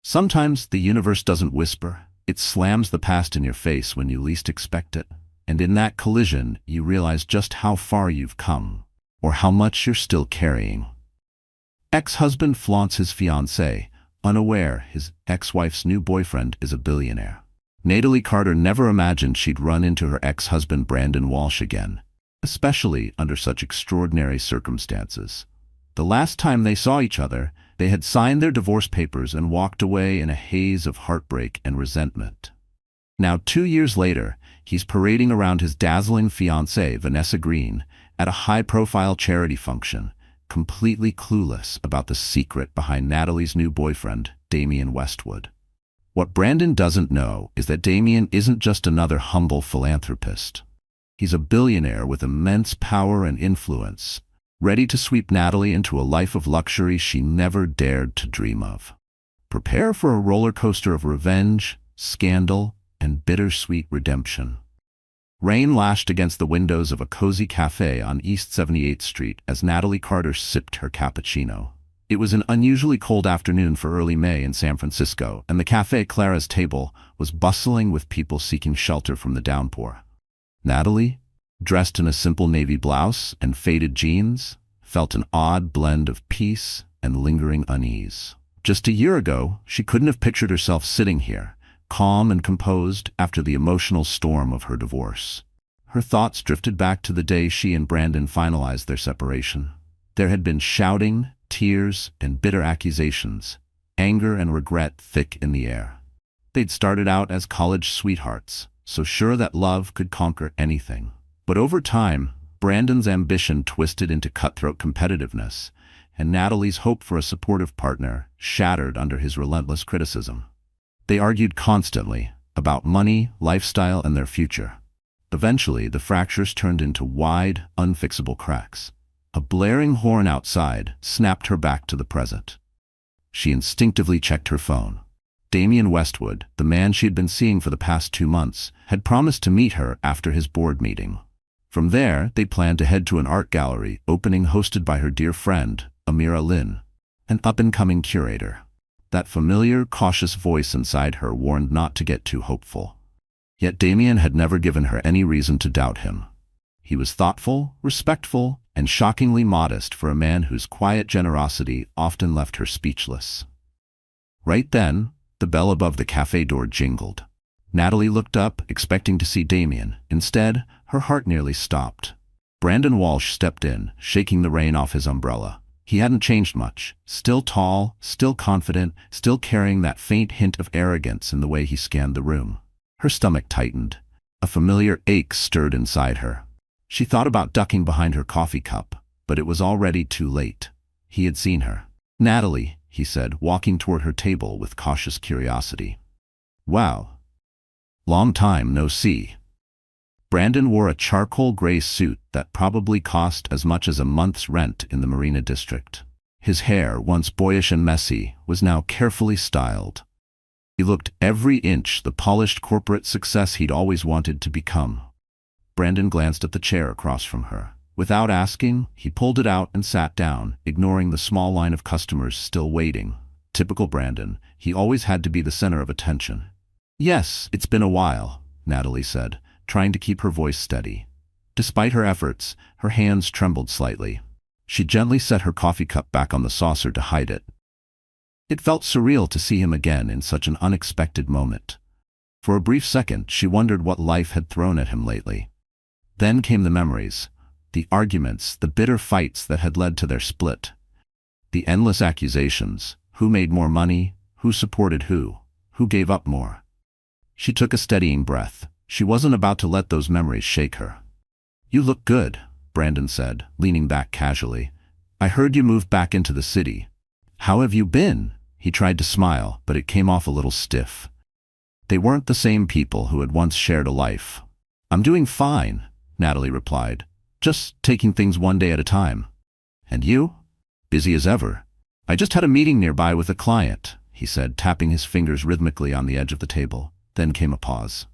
Sometimes the universe doesn't whisper, it slams the past in your face when you least expect it. And in that collision, you realize just how far you've come, or how much you're still carrying. Ex-husband flaunts his fiancée, unaware his ex-wife's new boyfriend is a billionaire. Natalie Carter never imagined she'd run into her ex-husband Brandon Walsh again, especially under such extraordinary circumstances. The last time they saw each other, they had signed their divorce papers and walked away in a haze of heartbreak and resentment. Now, 2 years later, he's parading around his dazzling fiancée, Vanessa Green, at a high-profile charity function, completely clueless about the secret behind Natalie's new boyfriend, Damian Westwood. What Brandon doesn't know is that Damian isn't just another humble philanthropist. He's a billionaire with immense power and influence, ready to sweep Natalie into a life of luxury she never dared to dream of. Prepare for a roller coaster of revenge, scandal, and bittersweet redemption. Rain lashed against the windows of a cozy cafe on East 78th Street as Natalie Carter sipped her cappuccino. It was an unusually cold afternoon for early May in San Francisco, and the Café Clara's table was bustling with people seeking shelter from the downpour. Natalie, dressed in a simple navy blouse and faded jeans, felt an odd blend of peace and lingering unease. Just a year ago, she couldn't have pictured herself sitting here, calm and composed after the emotional storm of her divorce. Her thoughts drifted back to the day she and Brandon finalized their separation. There had been shouting, tears, and bitter accusations, anger and regret thick in the air. They'd started out as college sweethearts, so sure that love could conquer anything. But over time, Brandon's ambition twisted into cutthroat competitiveness, and Natalie's hope for a supportive partner shattered under his relentless criticism. They argued constantly about money, lifestyle, and their future. Eventually, the fractures turned into wide, unfixable cracks. A blaring horn outside snapped her back to the present. She instinctively checked her phone. Damian Westwood, the man she had been seeing for the past 2 months, had promised to meet her after his board meeting. From there, they planned to head to an art gallery opening hosted by her dear friend, Amira Lin, an up-and-coming curator. That familiar, cautious voice inside her warned not to get too hopeful. Yet Damian had never given her any reason to doubt him. He was thoughtful, respectful, and shockingly modest for a man whose quiet generosity often left her speechless. Right then, the bell above the cafe door jingled. Natalie looked up, expecting to see Damian. Instead, her heart nearly stopped. Brandon Walsh stepped in, shaking the rain off his umbrella. He hadn't changed much. Still tall, still confident, still carrying that faint hint of arrogance in the way he scanned the room. Her stomach tightened. A familiar ache stirred inside her. She thought about ducking behind her coffee cup, but it was already too late. He had seen her. "Natalie," he said, walking toward her table with cautious curiosity. "Wow. Long time no see." Brandon wore a charcoal gray suit that probably cost as much as a month's rent in the Marina District. His hair, once boyish and messy, was now carefully styled. He looked every inch the polished corporate success he'd always wanted to become. Brandon glanced at the chair across from her. Without asking, he pulled it out and sat down, ignoring the small line of customers still waiting. Typical Brandon, he always had to be the center of attention. "Yes, it's been a while," Natalie said, trying to keep her voice steady. Despite her efforts, her hands trembled slightly. She gently set her coffee cup back on the saucer to hide it. It felt surreal to see him again in such an unexpected moment. For a brief second, she wondered what life had thrown at him lately. Then came the memories, the arguments, the bitter fights that had led to their split. The endless accusations, who made more money, who supported who gave up more. She took a steadying breath. She wasn't about to let those memories shake her. "You look good," Brandon said, leaning back casually. "I heard you moved back into the city. How have you been?" He tried to smile, but it came off a little stiff. They weren't the same people who had once shared a life. "I'm doing fine," Natalie replied. "Just taking things one day at a time." "And you?" "Busy as ever. I just had a meeting nearby with a client," he said, tapping his fingers rhythmically on the edge of the table. Then came a pause.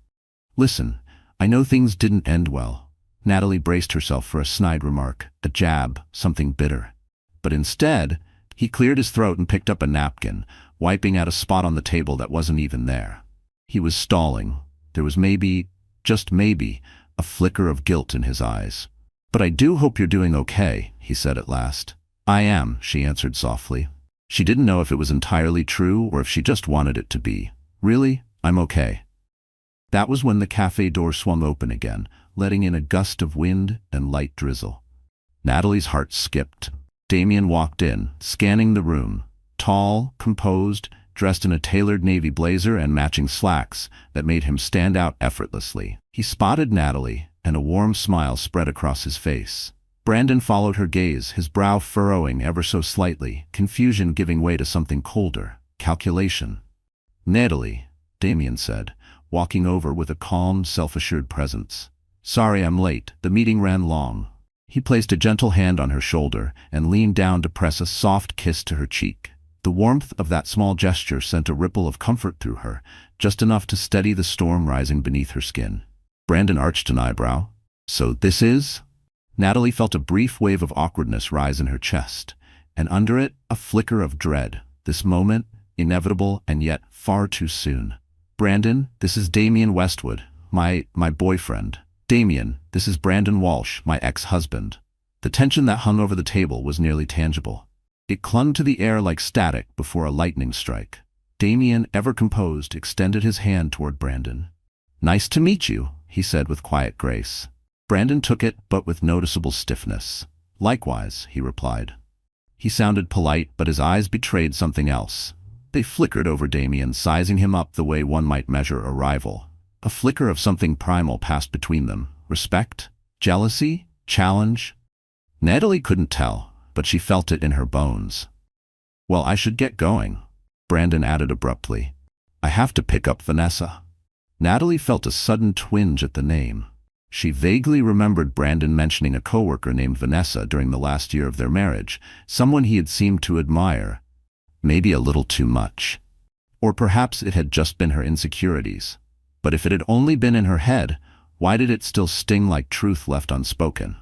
"Listen, I know things didn't end well." Natalie braced herself for a snide remark, a jab, something bitter. But instead, he cleared his throat and picked up a napkin, wiping at a spot on the table that wasn't even there. He was stalling. There was maybe, just maybe, a flicker of guilt in his eyes. "But I do hope you're doing okay," he said at last. "I am," she answered softly. She didn't know if it was entirely true or if she just wanted it to be. "Really, I'm okay." That was when the cafe door swung open again, letting in a gust of wind and light drizzle. Natalie's heart skipped. Damian walked in, scanning the room. Tall, composed, dressed in a tailored navy blazer and matching slacks that made him stand out effortlessly. He spotted Natalie, and a warm smile spread across his face. Brandon followed her gaze, his brow furrowing ever so slightly, confusion giving way to something colder, calculation. "Natalie," Damian said, walking over with a calm, self-assured presence. "Sorry I'm late. The meeting ran long." He placed a gentle hand on her shoulder and leaned down to press a soft kiss to her cheek. The warmth of that small gesture sent a ripple of comfort through her, just enough to steady the storm rising beneath her skin. Brandon arched an eyebrow. "So this is?" Natalie felt a brief wave of awkwardness rise in her chest, and under it, a flicker of dread. This moment, inevitable and yet far too soon. "Brandon, this is Damian Westwood, my boyfriend. Damian, this is Brandon Walsh, my ex-husband." The tension that hung over the table was nearly tangible. It clung to the air like static before a lightning strike. Damian, ever composed, extended his hand toward Brandon. "Nice to meet you," he said with quiet grace. Brandon took it, but with noticeable stiffness. "Likewise," he replied. He sounded polite, but his eyes betrayed something else. They flickered over Damian, sizing him up the way one might measure a rival. A flicker of something primal passed between them. Respect? Jealousy? Challenge? Natalie couldn't tell, but she felt it in her bones. "Well, I should get going," Brandon added abruptly. "I have to pick up Vanessa." Natalie felt a sudden twinge at the name. She vaguely remembered Brandon mentioning a coworker named Vanessa during the last year of their marriage, someone he had seemed to admire. Maybe a little too much. Or perhaps it had just been her insecurities. But if it had only been in her head, why did it still sting like truth left unspoken?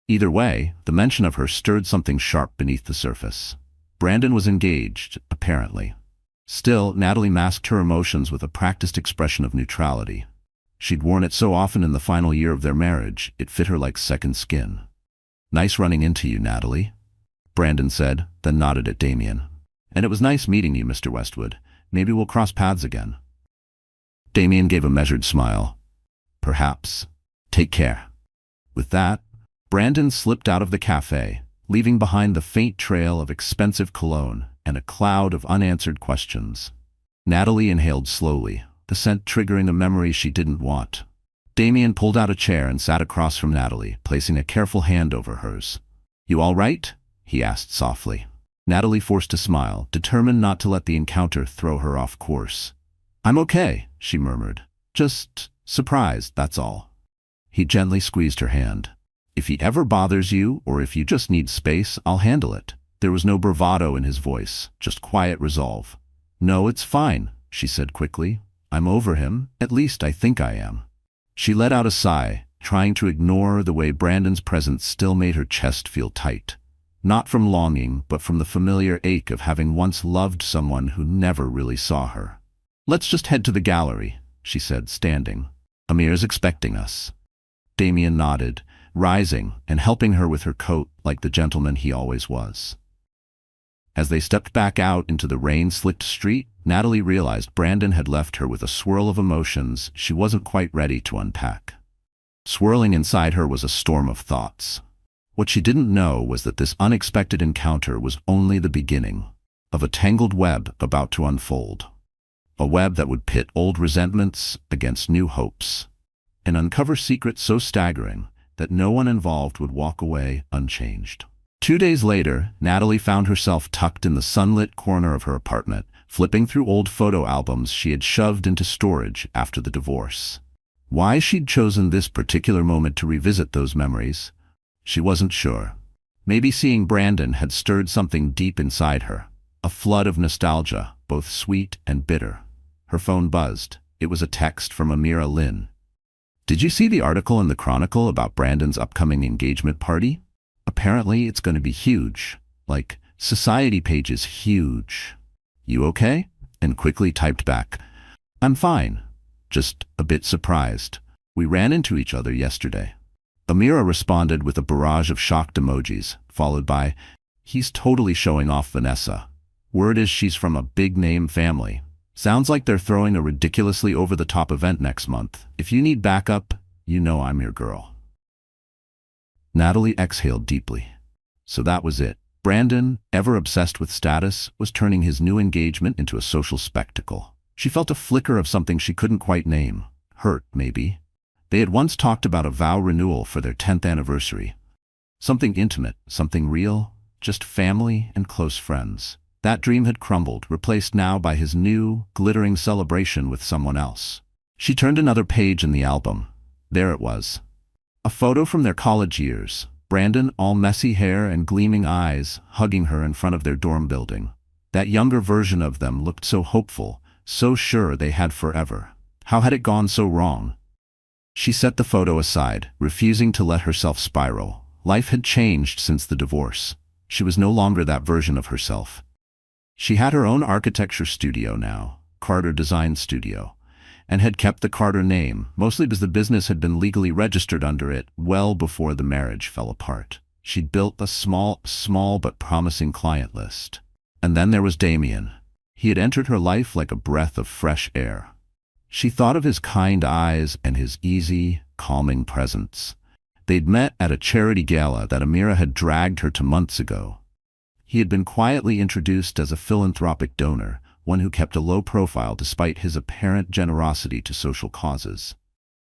Either way, the mention of her stirred something sharp beneath the surface. Brandon was engaged, apparently. Still, Natalie masked her emotions with a practiced expression of neutrality. She'd worn it so often in the final year of their marriage, it fit her like second skin. "Nice running into you, Natalie," Brandon said, then nodded at Damian. "And it was nice meeting you, Mr. Westwood. Maybe we'll cross paths again." Damian gave a measured smile. "Perhaps. Take care." With that, Brandon slipped out of the cafe, leaving behind the faint trail of expensive cologne and a cloud of unanswered questions. Natalie inhaled slowly, the scent triggering a memory she didn't want. Damian pulled out a chair and sat across from Natalie, placing a careful hand over hers. "You all right?" he asked softly. Natalie forced a smile, determined not to let the encounter throw her off course. "I'm okay," she murmured. "Just surprised, that's all." He gently squeezed her hand. "If he ever bothers you, or if you just need space, I'll handle it." There was no bravado in his voice, just quiet resolve. "No, it's fine," she said quickly. "I'm over him, at least I think I am." She let out a sigh, trying to ignore the way Brandon's presence still made her chest feel tight. Not from longing, but from the familiar ache of having once loved someone who never really saw her. "Let's just head to the gallery," she said, standing. "Amir's expecting us." Damian nodded, rising and helping her with her coat like the gentleman he always was. As they stepped back out into the rain-slicked street, Natalie realized Brandon had left her with a swirl of emotions she wasn't quite ready to unpack. Swirling inside her was a storm of thoughts. What she didn't know was that this unexpected encounter was only the beginning of a tangled web about to unfold. A web that would pit old resentments against new hopes, and uncover secrets so staggering that no one involved would walk away unchanged. 2 days later, Natalie found herself tucked in the sunlit corner of her apartment, flipping through old photo albums she had shoved into storage after the divorce. Why she'd chosen this particular moment to revisit those memories, she wasn't sure. Maybe seeing Brandon had stirred something deep inside her, a flood of nostalgia, both sweet and bitter. Her phone buzzed. It was a text from Amira Lynn. "Did you see the article in the Chronicle about Brandon's upcoming engagement party? Apparently it's going to be huge. Like, society pages huge." "You okay?" and quickly typed back, "I'm fine. Just a bit surprised. We ran into each other yesterday." Amira responded with a barrage of shocked emojis, followed by, "He's totally showing off Vanessa. Word is she's from a big-name family. Sounds like they're throwing a ridiculously over-the-top event next month. If you need backup, you know I'm your girl." Natalie exhaled deeply. So that was it. Brandon, ever obsessed with status, was turning his new engagement into a social spectacle. She felt a flicker of something she couldn't quite name. Hurt, maybe. They had once talked about a vow renewal for their 10th anniversary. Something intimate, something real, just family and close friends. That dream had crumbled, replaced now by his new, glittering celebration with someone else. She turned another page in the album. There it was. A photo from their college years. Brandon, all messy hair and gleaming eyes, hugging her in front of their dorm building. That younger version of them looked so hopeful, so sure they had forever. How had it gone so wrong? She set the photo aside, refusing to let herself spiral. Life had changed since the divorce. She was no longer that version of herself. She had her own architecture studio now, Carter Design Studio, and had kept the Carter name, mostly because the business had been legally registered under it well before the marriage fell apart. She'd built a small but promising client list. And then there was Damian. He had entered her life like a breath of fresh air. She thought of his kind eyes and his easy, calming presence. They'd met at a charity gala that Amira had dragged her to months ago. He had been quietly introduced as a philanthropic donor, one who kept a low profile despite his apparent generosity to social causes.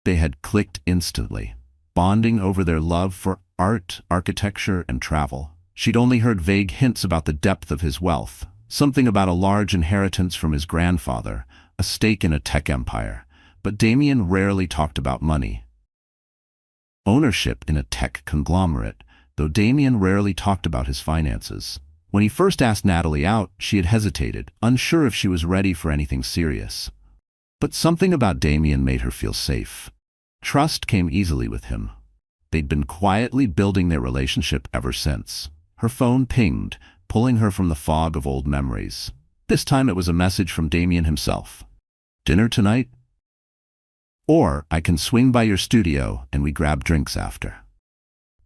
They had clicked instantly, bonding over their love for art, architecture, and travel. She'd only heard vague hints about the depth of his wealth, something about a large inheritance from his grandfather, a stake in a tech empire, but Damian rarely talked about money. Ownership in a tech conglomerate, though Damian rarely talked about his finances. When he first asked Natalie out, she had hesitated, unsure if she was ready for anything serious. But something about Damian made her feel safe. Trust came easily with him. They'd been quietly building their relationship ever since. Her phone pinged, pulling her from the fog of old memories. This time it was a message from Damian himself. "Dinner tonight? Or I can swing by your studio and we grab drinks after."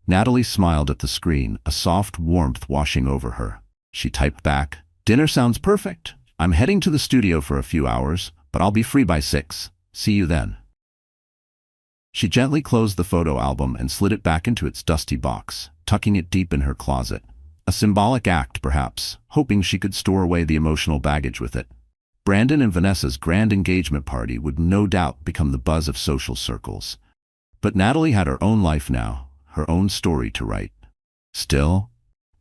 Natalie smiled at the screen, a soft warmth washing over her. She typed back, "Dinner sounds perfect. I'm heading to the studio for a few hours, but I'll be free by 6. See you then." She gently closed the photo album and slid it back into its dusty box, tucking it deep in her closet. A symbolic act, perhaps, hoping she could store away the emotional baggage with it. Brandon and Vanessa's grand engagement party would no doubt become the buzz of social circles. But Natalie had her own life now, her own story to write. Still,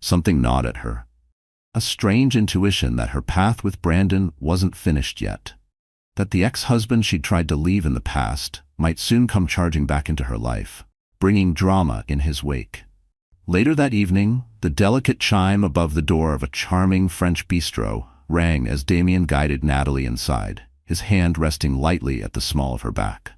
something gnawed at her. A strange intuition that her path with Brandon wasn't finished yet. That the ex-husband she'd tried to leave in the past might soon come charging back into her life, bringing drama in his wake. Later that evening, the delicate chime above the door of a charming French bistro rang as Damian guided Natalie inside, his hand resting lightly at the small of her back.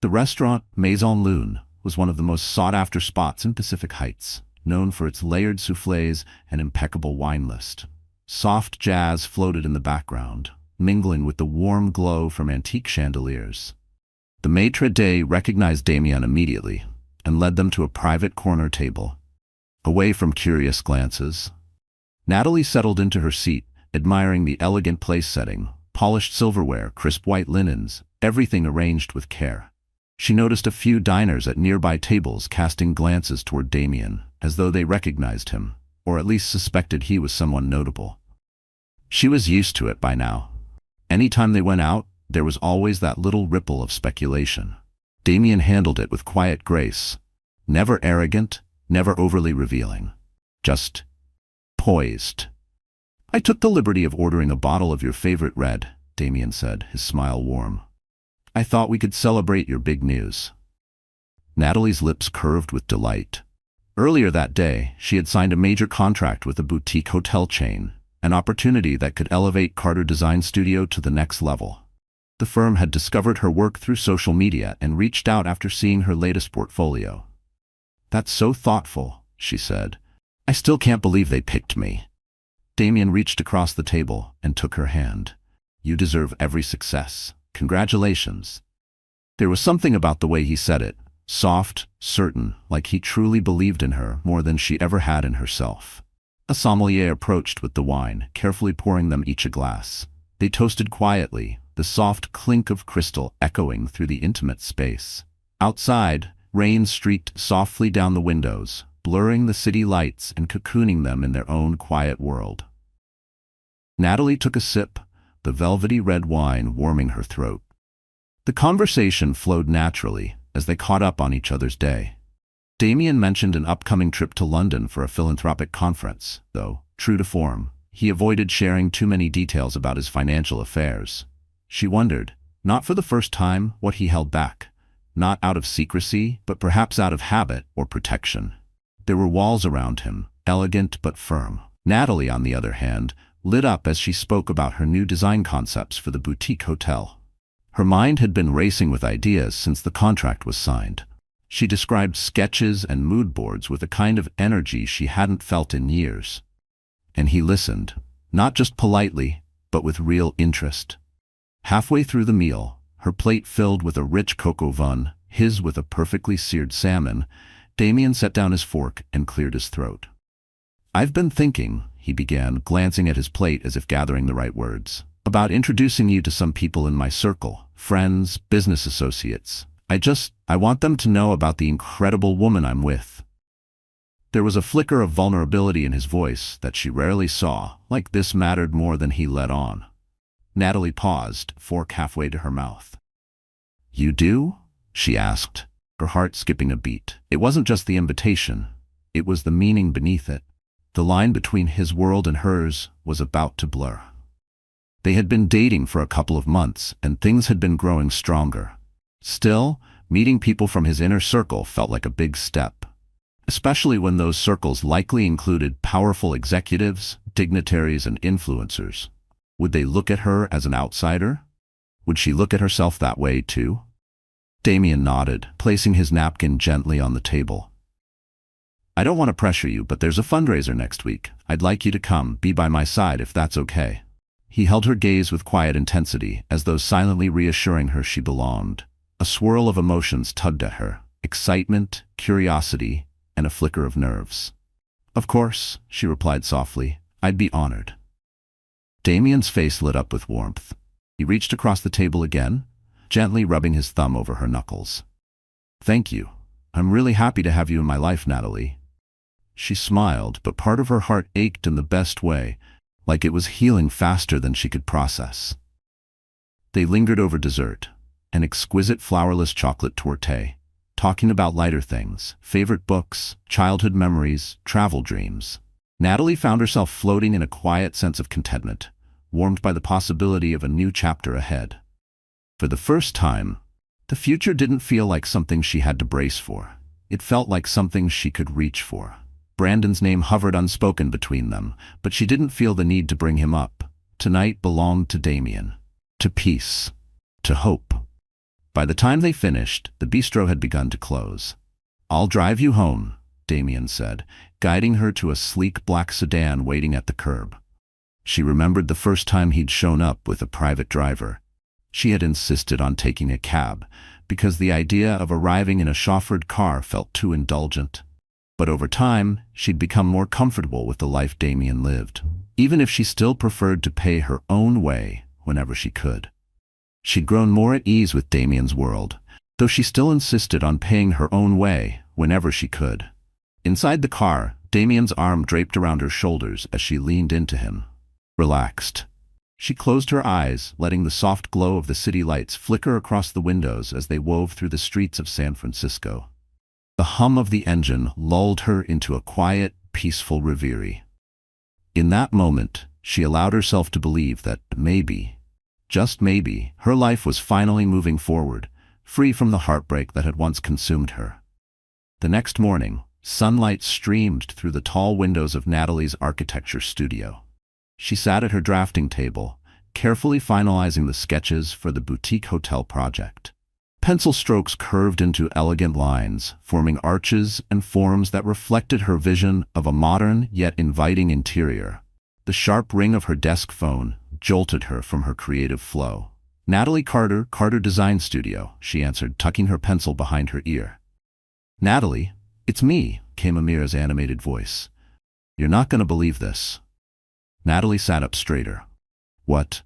The restaurant, Maison Lune, was one of the most sought-after spots in Pacific Heights, known for its layered soufflés and impeccable wine list. Soft jazz floated in the background, mingling with the warm glow from antique chandeliers. The maitre d' recognized Damian immediately and led them to a private corner table, away from curious glances. Natalie settled into her seat, admiring the elegant place setting, polished silverware, crisp white linens, everything arranged with care. She noticed a few diners at nearby tables casting glances toward Damian, as though they recognized him, or at least suspected he was someone notable. She was used to it by now. Anytime they went out, there was always that little ripple of speculation. Damian handled it with quiet grace, never arrogant, never overly revealing, just poised. "I took the liberty of ordering a bottle of your favorite red," Damian said, his smile warm. "I thought we could celebrate your big news." Natalie's lips curved with delight. Earlier that day, she had signed a major contract with a boutique hotel chain, an opportunity that could elevate Carter Design Studio to the next level. The firm had discovered her work through social media and reached out after seeing her latest portfolio. "That's so thoughtful," she said. "I still can't believe they picked me." Damian reached across the table and took her hand. "You deserve every success. Congratulations." There was something about the way he said it, soft, certain, like he truly believed in her more than she ever had in herself. A sommelier approached with the wine, carefully pouring them each a glass. They toasted quietly, the soft clink of crystal echoing through the intimate space. Outside, rain streaked softly down the windows, blurring the city lights and cocooning them in their own quiet world. Natalie took a sip, the velvety red wine warming her throat. The conversation flowed naturally as they caught up on each other's day. Damian mentioned an upcoming trip to London for a philanthropic conference, though, true to form, he avoided sharing too many details about his financial affairs. She wondered, not for the first time, what he held back. Not out of secrecy, but perhaps out of habit or protection. There were walls around him, elegant but firm. Natalie, on the other hand, lit up as she spoke about her new design concepts for the boutique hotel. Her mind had been racing with ideas since the contract was signed. She described sketches and mood boards with a kind of energy she hadn't felt in years. And he listened, not just politely, but with real interest. Halfway through the meal, her plate filled with a rich coq au vin, his with a perfectly seared salmon, Damian set down his fork and cleared his throat. "I've been thinking," he began, glancing at his plate as if gathering the right words, "about introducing you to some people in my circle, friends, business associates. I want them to know about the incredible woman I'm with." There was a flicker of vulnerability in his voice that she rarely saw, like this mattered more than he let on. Natalie paused, fork halfway to her mouth. "You do?" she asked, her heart skipping a beat. It wasn't just the invitation, it was the meaning beneath it. The line between his world and hers was about to blur. They had been dating for a couple of months, and things had been growing stronger. Still, meeting people from his inner circle felt like a big step, especially when those circles likely included powerful executives, dignitaries, and influencers. Would they look at her as an outsider? Would she look at herself that way too? Damian nodded, placing his napkin gently on the table. "I don't want to pressure you, but there's a fundraiser next week. I'd like you to come, be by my side if that's okay." He held her gaze with quiet intensity, as though silently reassuring her she belonged. A swirl of emotions tugged at her, excitement, curiosity, and a flicker of nerves. "Of course," she replied softly, "I'd be honored." Damian's face lit up with warmth. He reached across the table again, gently rubbing his thumb over her knuckles. "Thank you. I'm really happy to have you in my life, Natalie." She smiled, but part of her heart ached in the best way, like it was healing faster than she could process. They lingered over dessert, an exquisite flourless chocolate torte, talking about lighter things, favorite books, childhood memories, travel dreams. Natalie found herself floating in a quiet sense of contentment, warmed by the possibility of a new chapter ahead. For the first time, the future didn't feel like something she had to brace for. It felt like something she could reach for. Brandon's name hovered unspoken between them, but she didn't feel the need to bring him up. Tonight belonged to Damian, to peace, to hope. By the time they finished, the bistro had begun to close. "I'll drive you home," Damian said, guiding her to a sleek black sedan waiting at the curb. She remembered the first time he'd shown up with a private driver. She had insisted on taking a cab, because the idea of arriving in a chauffeured car felt too indulgent. But over time, she'd become more comfortable with the life Damian lived, even if she still preferred to pay her own way whenever she could. She'd grown more at ease with Damian's world, though she still insisted on paying her own way whenever she could. Inside the car, Damian's arm draped around her shoulders as she leaned into him. Relaxed. She closed her eyes, letting the soft glow of the city lights flicker across the windows as they wove through the streets of San Francisco. The hum of the engine lulled her into a quiet, peaceful reverie. In that moment, she allowed herself to believe that maybe, just maybe, her life was finally moving forward, free from the heartbreak that had once consumed her. The next morning, sunlight streamed through the tall windows of Natalie's architecture studio. She sat at her drafting table, carefully finalizing the sketches for the boutique hotel project. Pencil strokes curved into elegant lines, forming arches and forms that reflected her vision of a modern yet inviting interior. The sharp ring of her desk phone jolted her from her creative flow. Natalie Carter, Carter Design Studio, she answered, tucking her pencil behind her ear. Natalie, it's me, came Amira's animated voice. You're not going to believe this. Natalie sat up straighter. What?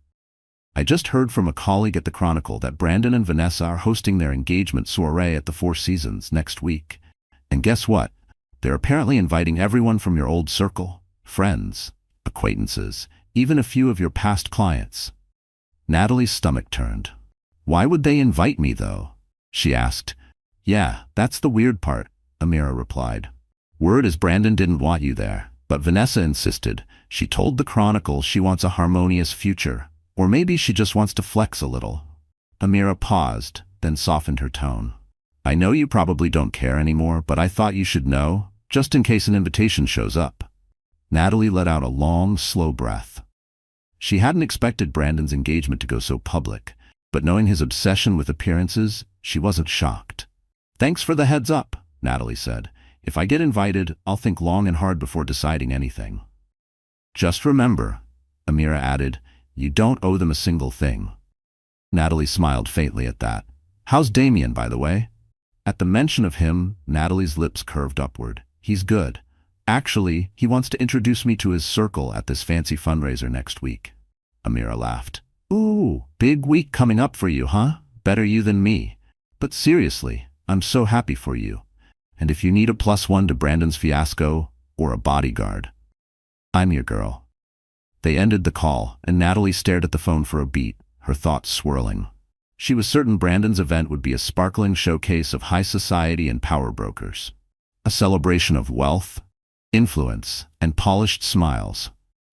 I just heard from a colleague at the Chronicle that Brandon and Vanessa are hosting their engagement soiree at the Four Seasons next week. And guess what? They're apparently inviting everyone from your old circle, friends, acquaintances, even a few of your past clients. Natalie's stomach turned. Why would they invite me, though? She asked. Yeah, that's the weird part, Amira replied. Word is Brandon didn't want you there, but Vanessa insisted. She told the Chronicle she wants a harmonious future, or maybe she just wants to flex a little. Amira paused, then softened her tone. I know you probably don't care anymore, but I thought you should know, just in case an invitation shows up. Natalie let out a long, slow breath. She hadn't expected Brandon's engagement to go so public, but knowing his obsession with appearances, she wasn't shocked. Thanks for the heads up, Natalie said. If I get invited, I'll think long and hard before deciding anything. Just remember, Amira added, you don't owe them a single thing. Natalie smiled faintly at that. How's Damian, by the way? At the mention of him, Natalie's lips curved upward. He's good. Actually, he wants to introduce me to his circle at this fancy fundraiser next week. Amira laughed. Ooh, big week coming up for you, huh? Better you than me. But seriously, I'm so happy for you. And if you need a +1 to Brandon's fiasco, or a bodyguard, I'm your girl. They ended the call, and Natalie stared at the phone for a beat, her thoughts swirling. She was certain Brandon's event would be a sparkling showcase of high society and power brokers. A celebration of wealth, influence, and polished smiles.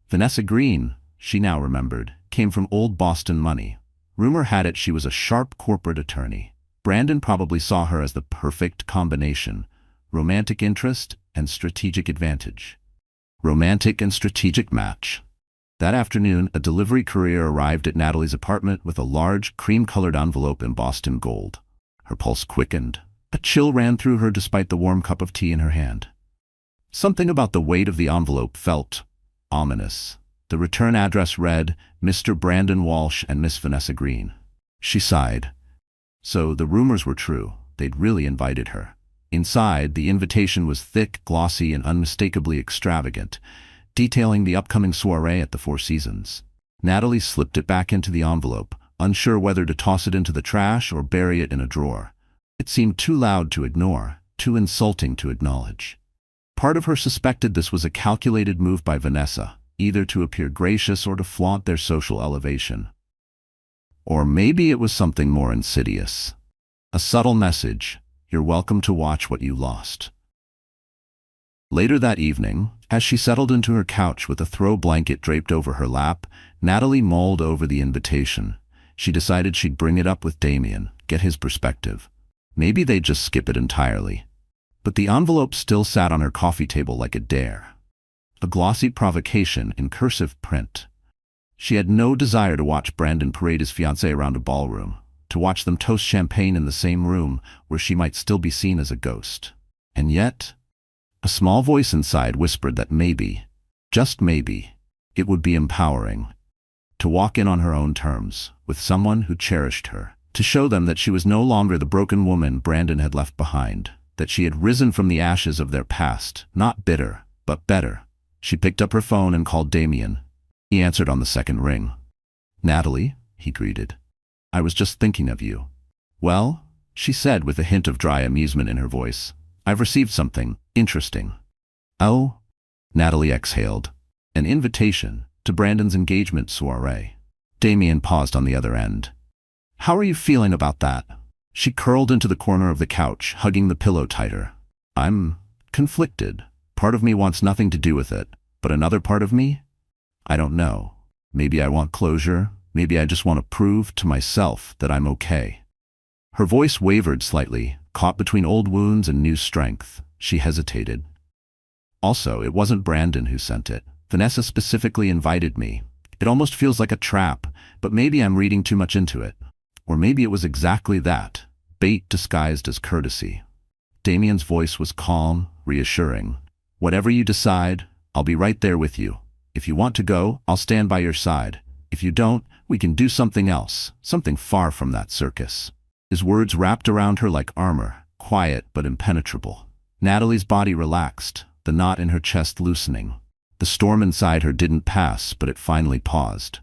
Vanessa Green, she now remembered, came from old Boston money. Rumor had it she was a sharp corporate attorney. Brandon probably saw her as the perfect combination: romantic interest and strategic advantage. Romantic and strategic match. That afternoon, a delivery courier arrived at Natalie's apartment with a large, cream-colored envelope embossed in gold. Her pulse quickened. A chill ran through her despite the warm cup of tea in her hand. Something about the weight of the envelope felt ominous. The return address read, Mr. Brandon Walsh and Miss Vanessa Green. She sighed. So the rumors were true. They'd really invited her. Inside, the invitation was thick, glossy, and unmistakably extravagant, detailing the upcoming soiree at the Four Seasons. Natalie slipped it back into the envelope, unsure whether to toss it into the trash or bury it in a drawer. It seemed too loud to ignore, too insulting to acknowledge. Part of her suspected this was a calculated move by Vanessa, either to appear gracious or to flaunt their social elevation. Or maybe it was something more insidious. A subtle message: you're welcome to watch what you lost. Later that evening, as she settled into her couch with a throw blanket draped over her lap, Natalie mulled over the invitation. She decided she'd bring it up with Damian, get his perspective. Maybe they'd just skip it entirely. But the envelope still sat on her coffee table like a dare. A glossy provocation in cursive print. She had no desire to watch Brandon parade his fiancée around a ballroom, to watch them toast champagne in the same room where she might still be seen as a ghost. And yet, a small voice inside whispered that maybe, just maybe, it would be empowering to walk in on her own terms, with someone who cherished her, to show them that she was no longer the broken woman Brandon had left behind, that she had risen from the ashes of their past, not bitter, but better. She picked up her phone and called Damian. He answered on the second ring. Natalie, he greeted. I was just thinking of you. Well, she said with a hint of dry amusement in her voice. I've received something interesting. Oh? Natalie exhaled. An invitation to Brandon's engagement soiree. Damian paused on the other end. How are you feeling about that? She curled into the corner of the couch, hugging the pillow tighter. I'm conflicted. Part of me wants nothing to do with it, but another part of me? I don't know. Maybe I want closure. Maybe I just want to prove to myself that I'm okay. Her voice wavered slightly, caught between old wounds and new strength. She hesitated. Also, it wasn't Brandon who sent it. Vanessa specifically invited me. It almost feels like a trap, but maybe I'm reading too much into it. Or maybe it was exactly that, bait disguised as courtesy. Damian's voice was calm, reassuring. Whatever you decide, I'll be right there with you. If you want to go, I'll stand by your side. If you don't, we can do something else, something far from that circus." His words wrapped around her like armor, quiet but impenetrable. Natalie's body relaxed, the knot in her chest loosening. The storm inside her didn't pass, but it finally paused.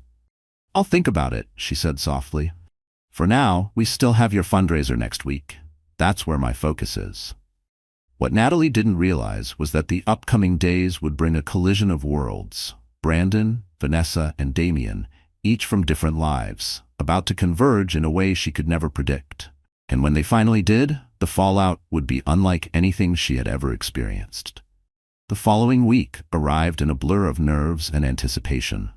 "I'll think about it," she said softly. "For now, we still have your fundraiser next week. That's where my focus is." What Natalie didn't realize was that the upcoming days would bring a collision of worlds. Brandon, Vanessa, and Damian, each from different lives, about to converge in a way she could never predict. And when they finally did, the fallout would be unlike anything she had ever experienced. The following week arrived in a blur of nerves and anticipation.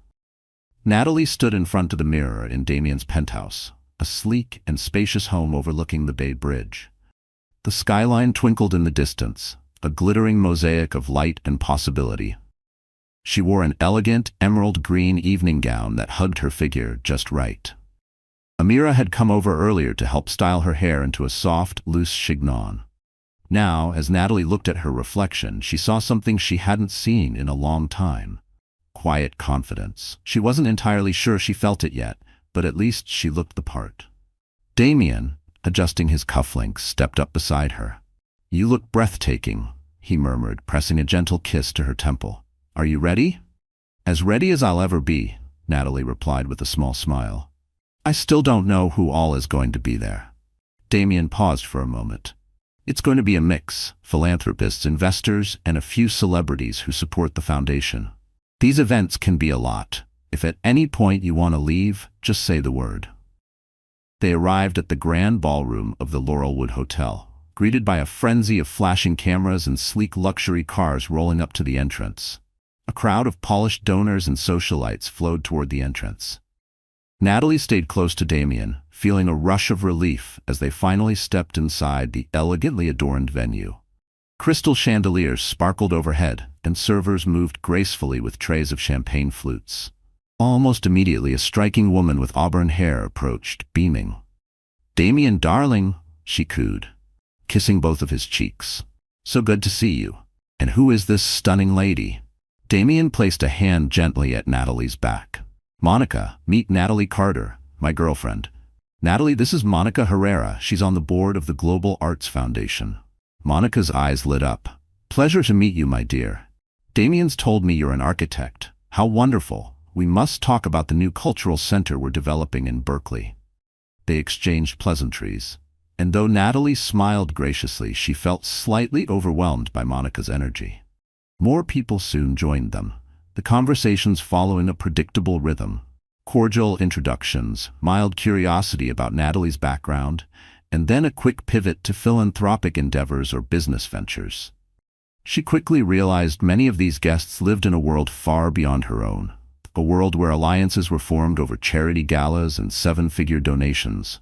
Natalie stood in front of the mirror in Damian's penthouse, a sleek and spacious home overlooking the Bay Bridge. The skyline twinkled in the distance, a glittering mosaic of light and possibility. She wore an elegant, emerald green evening gown that hugged her figure just right. Amira had come over earlier to help style her hair into a soft, loose chignon. Now, as Natalie looked at her reflection, she saw something she hadn't seen in a long time. Quiet confidence. She wasn't entirely sure she felt it yet, but at least she looked the part. Damian, adjusting his cufflinks, stepped up beside her. "You look breathtaking," he murmured, pressing a gentle kiss to her temple. "Are you ready?" "As ready as I'll ever be," Natalie replied with a small smile. "I still don't know who all is going to be there." Damian paused for a moment. "It's going to be a mix: philanthropists, investors, and a few celebrities who support the foundation. These events can be a lot. If at any point you want to leave, just say the word." They arrived at the grand ballroom of the Laurelwood Hotel, greeted by a frenzy of flashing cameras and sleek luxury cars rolling up to the entrance. A crowd of polished donors and socialites flowed toward the entrance. Natalie stayed close to Damian, feeling a rush of relief as they finally stepped inside the elegantly adorned venue. Crystal chandeliers sparkled overhead, and servers moved gracefully with trays of champagne flutes. Almost immediately, a striking woman with auburn hair approached, beaming. "Damian, darling," she cooed, kissing both of his cheeks. "So good to see you. And who is this stunning lady?" Damian placed a hand gently at Natalie's back. "Monica, meet Natalie Carter, my girlfriend. Natalie, this is Monica Herrera. She's on the board of the Global Arts Foundation." Monica's eyes lit up. "Pleasure to meet you, my dear. Damian's told me you're an architect. How wonderful. We must talk about the new cultural center we're developing in Berkeley." They exchanged pleasantries, and though Natalie smiled graciously, she felt slightly overwhelmed by Monica's energy. More people soon joined them, the conversations following a predictable rhythm. Cordial introductions, mild curiosity about Natalie's background, and then a quick pivot to philanthropic endeavors or business ventures. She quickly realized many of these guests lived in a world far beyond her own, a world where alliances were formed over charity galas and seven-figure donations.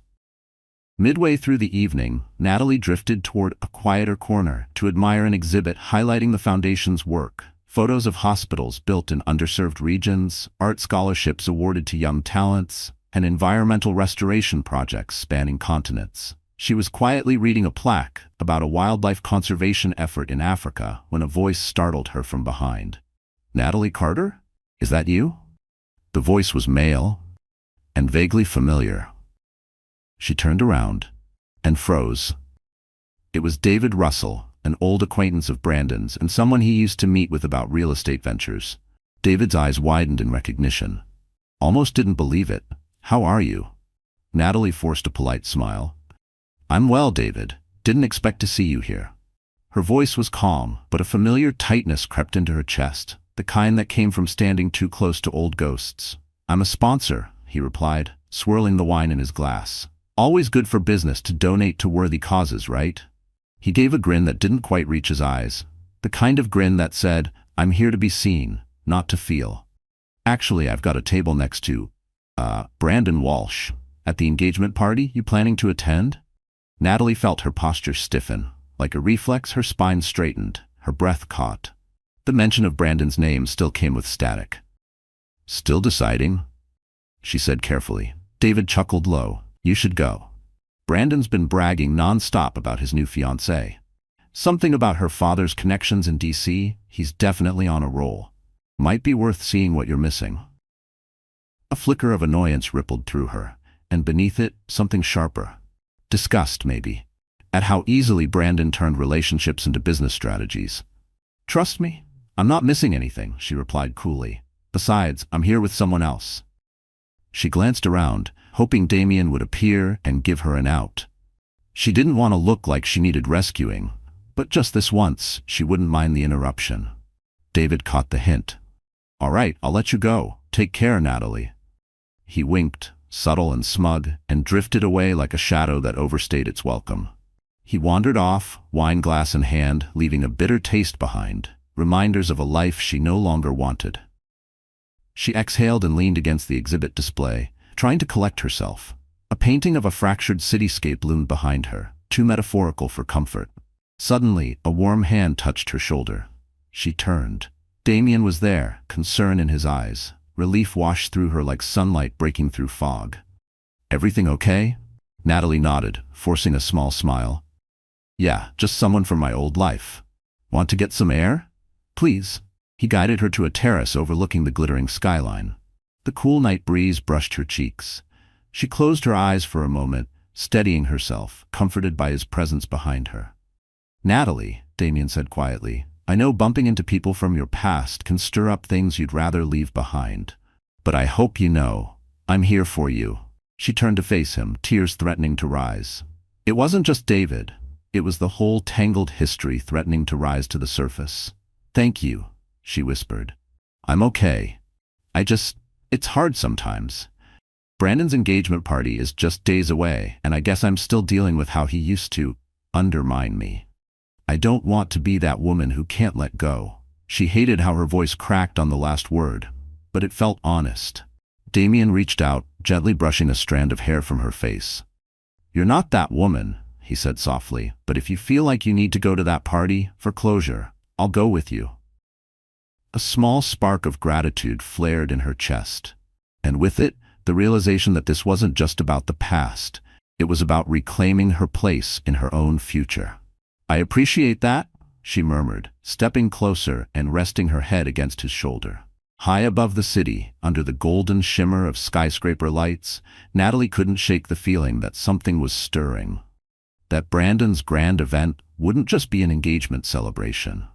Midway through the evening, Natalie drifted toward a quieter corner to admire an exhibit highlighting the foundation's work. Photos of hospitals built in underserved regions, art scholarships awarded to young talents, and environmental restoration projects spanning continents. She was quietly reading a plaque about a wildlife conservation effort in Africa when a voice startled her from behind. "Natalie Carter? Is that you?" The voice was male and vaguely familiar. She turned around and froze. It was David Russell, an old acquaintance of Brandon's and someone he used to meet with about real estate ventures. David's eyes widened in recognition. "Almost didn't believe it. How are you?" Natalie forced a polite smile. "I'm well, David. Didn't expect to see you here." Her voice was calm, but a familiar tightness crept into her chest, the kind that came from standing too close to old ghosts. "I'm a sponsor," he replied, swirling the wine in his glass. "Always good for business to donate to worthy causes, right?" He gave a grin that didn't quite reach his eyes, the kind of grin that said, "I'm here to be seen, not to feel." "Actually, I've got a table next to, Brandon Walsh. At the engagement party, you planning to attend?" Natalie felt her posture stiffen. Like a reflex, her spine straightened, her breath caught. The mention of Brandon's name still came with static. "Still deciding?" she said carefully. David chuckled low. "You should go. Brandon's been bragging non-stop about his new fiancée. Something about her father's connections in DC. He's definitely on a roll." Might be worth seeing what you're missing. A flicker of annoyance rippled through her, and beneath it, something sharper. Disgust, maybe, at how easily Brandon turned relationships into business strategies. Trust me, I'm not missing anything, she replied coolly. Besides, I'm here with someone else. She glanced around, hoping Damian would appear and give her an out. She didn't want to look like she needed rescuing, but just this once, she wouldn't mind the interruption. David caught the hint. All right, I'll let you go. Take care, Natalie. He winked, subtle and smug, and drifted away like a shadow that overstayed its welcome. He wandered off, wine glass in hand, leaving a bitter taste behind, reminders of a life she no longer wanted. She exhaled and leaned against the exhibit display, trying to collect herself. A painting of a fractured cityscape loomed behind her, too metaphorical for comfort. Suddenly, a warm hand touched her shoulder. She turned. Damian was there, concern in his eyes. Relief washed through her like sunlight breaking through fog. Everything okay? Natalie nodded, forcing a small smile. Yeah, just someone from my old life. Want to get some air? Please. He guided her to a terrace overlooking the glittering skyline. The cool night breeze brushed her cheeks. She closed her eyes for a moment, steadying herself, comforted by his presence behind her. Natalie, Damian said quietly, I know bumping into people from your past can stir up things you'd rather leave behind. But I hope you know, I'm here for you. She turned to face him, tears threatening to rise. It wasn't just David. It was the whole tangled history threatening to rise to the surface. Thank you, she whispered. I'm okay. It's hard sometimes. Brandon's engagement party is just days away, and I guess I'm still dealing with how he used to undermine me. I don't want to be that woman who can't let go. She hated how her voice cracked on the last word, but it felt honest. Damian reached out, gently brushing a strand of hair from her face. You're not that woman, he said softly, but if you feel like you need to go to that party for closure, I'll go with you. A small spark of gratitude flared in her chest, and with it, the realization that this wasn't just about the past, it was about reclaiming her place in her own future. I appreciate that, she murmured, stepping closer and resting her head against his shoulder. High above the city, under the golden shimmer of skyscraper lights, Natalie couldn't shake the feeling that something was stirring. That Brandon's grand event wouldn't just be an engagement celebration.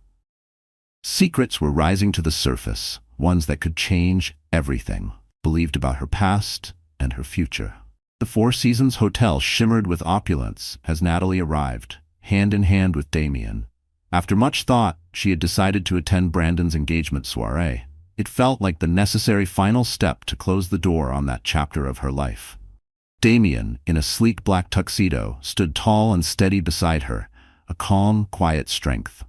Secrets were rising to the surface, ones that could change everything, believed about her past and her future. The Four Seasons Hotel shimmered with opulence as Natalie arrived, hand in hand with Damian. After much thought, she had decided to attend Brandon's engagement soiree. It felt like the necessary final step to close the door on that chapter of her life. Damian, in a sleek black tuxedo, stood tall and steady beside her, a calm, quiet strength.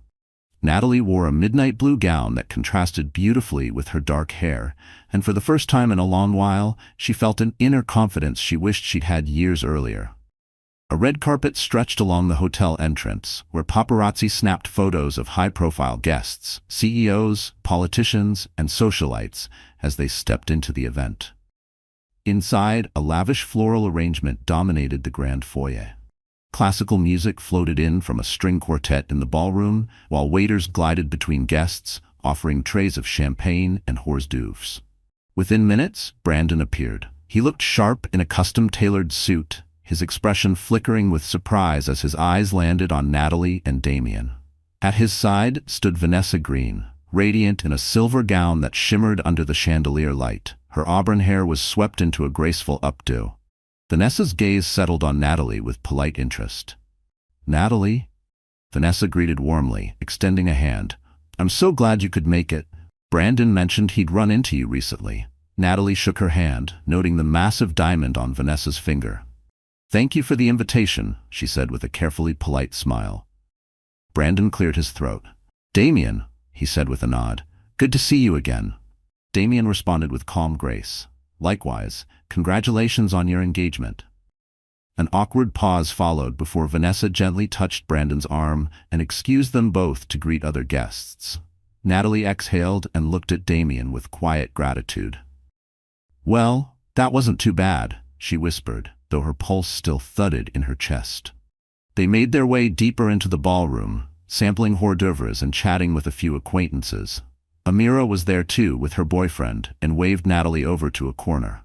Natalie wore a midnight blue gown that contrasted beautifully with her dark hair, and for the first time in a long while, she felt an inner confidence she wished she'd had years earlier. A red carpet stretched along the hotel entrance, where paparazzi snapped photos of high-profile guests, CEOs, politicians, and socialites, as they stepped into the event. Inside, a lavish floral arrangement dominated the grand foyer. Classical music floated in from a string quartet in the ballroom, while waiters glided between guests, offering trays of champagne and hors d'oeuvres. Within minutes, Brandon appeared. He looked sharp in a custom-tailored suit, his expression flickering with surprise as his eyes landed on Natalie and Damian. At his side stood Vanessa Green, radiant in a silver gown that shimmered under the chandelier light. Her auburn hair was swept into a graceful updo. Vanessa's gaze settled on Natalie with polite interest. Natalie? Vanessa greeted warmly, extending a hand. I'm so glad you could make it. Brandon mentioned he'd run into you recently. Natalie shook her hand, noting the massive diamond on Vanessa's finger. Thank you for the invitation, she said with a carefully polite smile. Brandon cleared his throat. Damian, he said with a nod. Good to see you again. Damian responded with calm grace. Likewise, congratulations on your engagement. An awkward pause followed before Vanessa gently touched Brandon's arm and excused them both to greet other guests. Natalie exhaled and looked at Damian with quiet gratitude. Well, that wasn't too bad, she whispered, though her pulse still thudded in her chest. They made their way deeper into the ballroom, sampling hors d'oeuvres and chatting with a few acquaintances. Amira was there too with her boyfriend and waved Natalie over to a corner.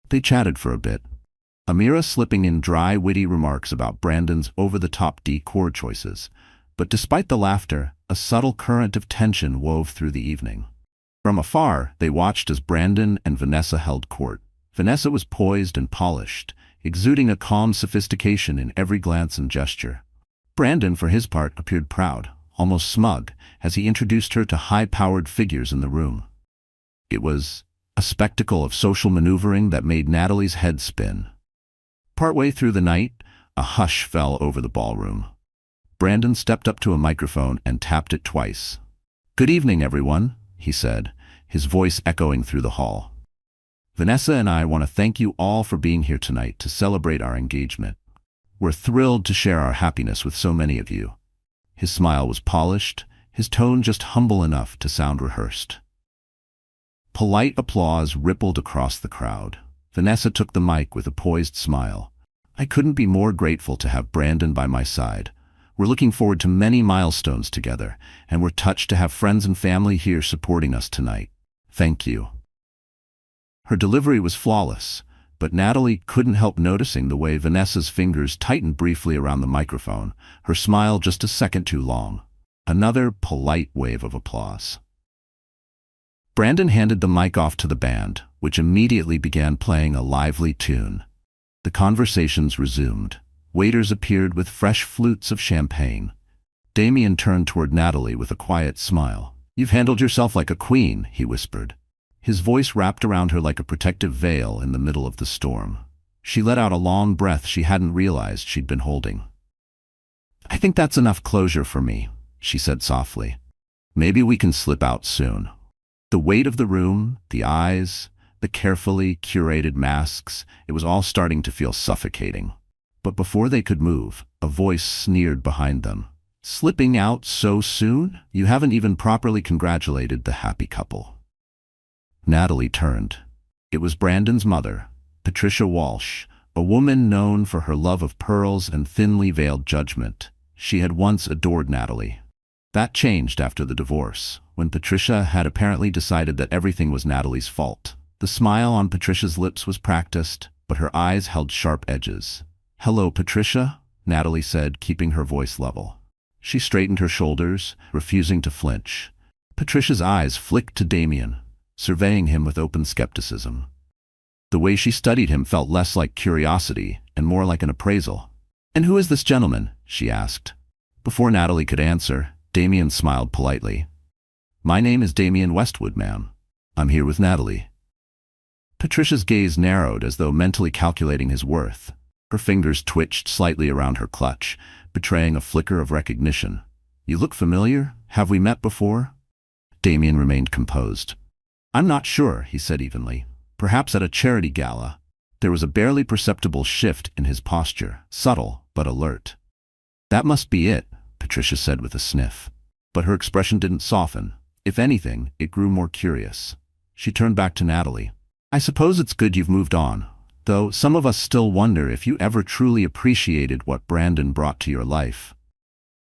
They chatted for a bit, Amira slipping in dry, witty remarks about Brandon's over-the-top decor choices, but despite the laughter, a subtle current of tension wove through the evening. From afar, they watched as Brandon and Vanessa held court. Vanessa was poised and polished, exuding a calm sophistication in every glance and gesture. Brandon, for his part, appeared proud, almost smug, as he introduced her to high-powered figures in the room. It was a spectacle of social maneuvering that made Natalie's head spin. Partway through the night, a hush fell over the ballroom. Brandon stepped up to a microphone and tapped it twice. "Good evening, everyone," he said, his voice echoing through the hall. "Vanessa and I want to thank you all for being here tonight to celebrate our engagement. We're thrilled to share our happiness with so many of you." His smile was polished, his tone just humble enough to sound rehearsed. Polite applause rippled across the crowd. Vanessa took the mic with a poised smile. "I couldn't be more grateful to have Brandon by my side. We're looking forward to many milestones together, and we're touched to have friends and family here supporting us tonight. Thank you." Her delivery was flawless, but Natalie couldn't help noticing the way Vanessa's fingers tightened briefly around the microphone, her smile just a second too long. Another polite wave of applause. Brandon handed the mic off to the band, which immediately began playing a lively tune. The conversations resumed. Waiters appeared with fresh flutes of champagne. Damian turned toward Natalie with a quiet smile. "You've handled yourself like a queen," he whispered. His voice wrapped around her like a protective veil in the middle of the storm. She let out a long breath she hadn't realized she'd been holding. "I think that's enough closure for me," she said softly. "Maybe we can slip out soon." The weight of the room, the eyes, the carefully curated masks, it was all starting to feel suffocating. But before they could move, a voice sneered behind them. "Slipping out so soon? You haven't even properly congratulated the happy couple." Natalie turned. It was Brandon's mother, Patricia Walsh, a woman known for her love of pearls and thinly veiled judgment. She had once adored Natalie. That changed after the divorce, when Patricia had apparently decided that everything was Natalie's fault. The smile on Patricia's lips was practiced, but her eyes held sharp edges. "Hello, Patricia," Natalie said, keeping her voice level. She straightened her shoulders, refusing to flinch. Patricia's eyes flicked to Damian, surveying him with open skepticism. The way she studied him felt less like curiosity and more like an appraisal. "And who is this gentleman?" she asked. Before Natalie could answer, Damian smiled politely. "My name is Damian Westwood, ma'am. I'm here with Natalie." Patricia's gaze narrowed as though mentally calculating his worth. Her fingers twitched slightly around her clutch, betraying a flicker of recognition. "You look familiar. Have we met before?" Damian remained composed. "I'm not sure," he said evenly. "Perhaps at a charity gala." There was a barely perceptible shift in his posture, subtle but alert. "That must be it," Patricia said with a sniff. But her expression didn't soften. If anything, it grew more curious. She turned back to Natalie. "I suppose it's good you've moved on, though some of us still wonder if you ever truly appreciated what Brandon brought to your life."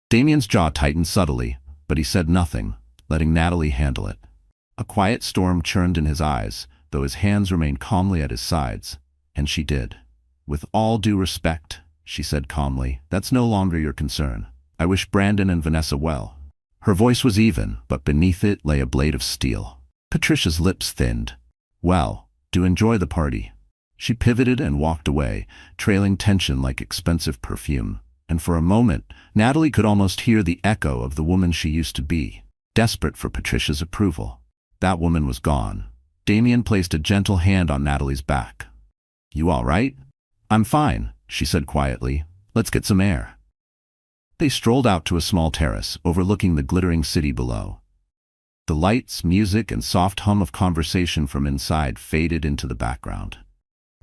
Damian's jaw tightened subtly, but he said nothing, letting Natalie handle it. A quiet storm churned in his eyes, though his hands remained calmly at his sides, and she did. "With all due respect," she said calmly, "that's no longer your concern. I wish Brandon and Vanessa well." Her voice was even, but beneath it lay a blade of steel. Patricia's lips thinned. "Well, do enjoy the party." She pivoted and walked away, trailing tension like expensive perfume. And for a moment, Natalie could almost hear the echo of the woman she used to be, desperate for Patricia's approval. That woman was gone. Damian placed a gentle hand on Natalie's back. "You all right?" "I'm fine," she said quietly. "Let's get some air." They strolled out to a small terrace overlooking the glittering city below. The lights, music, and soft hum of conversation from inside faded into the background.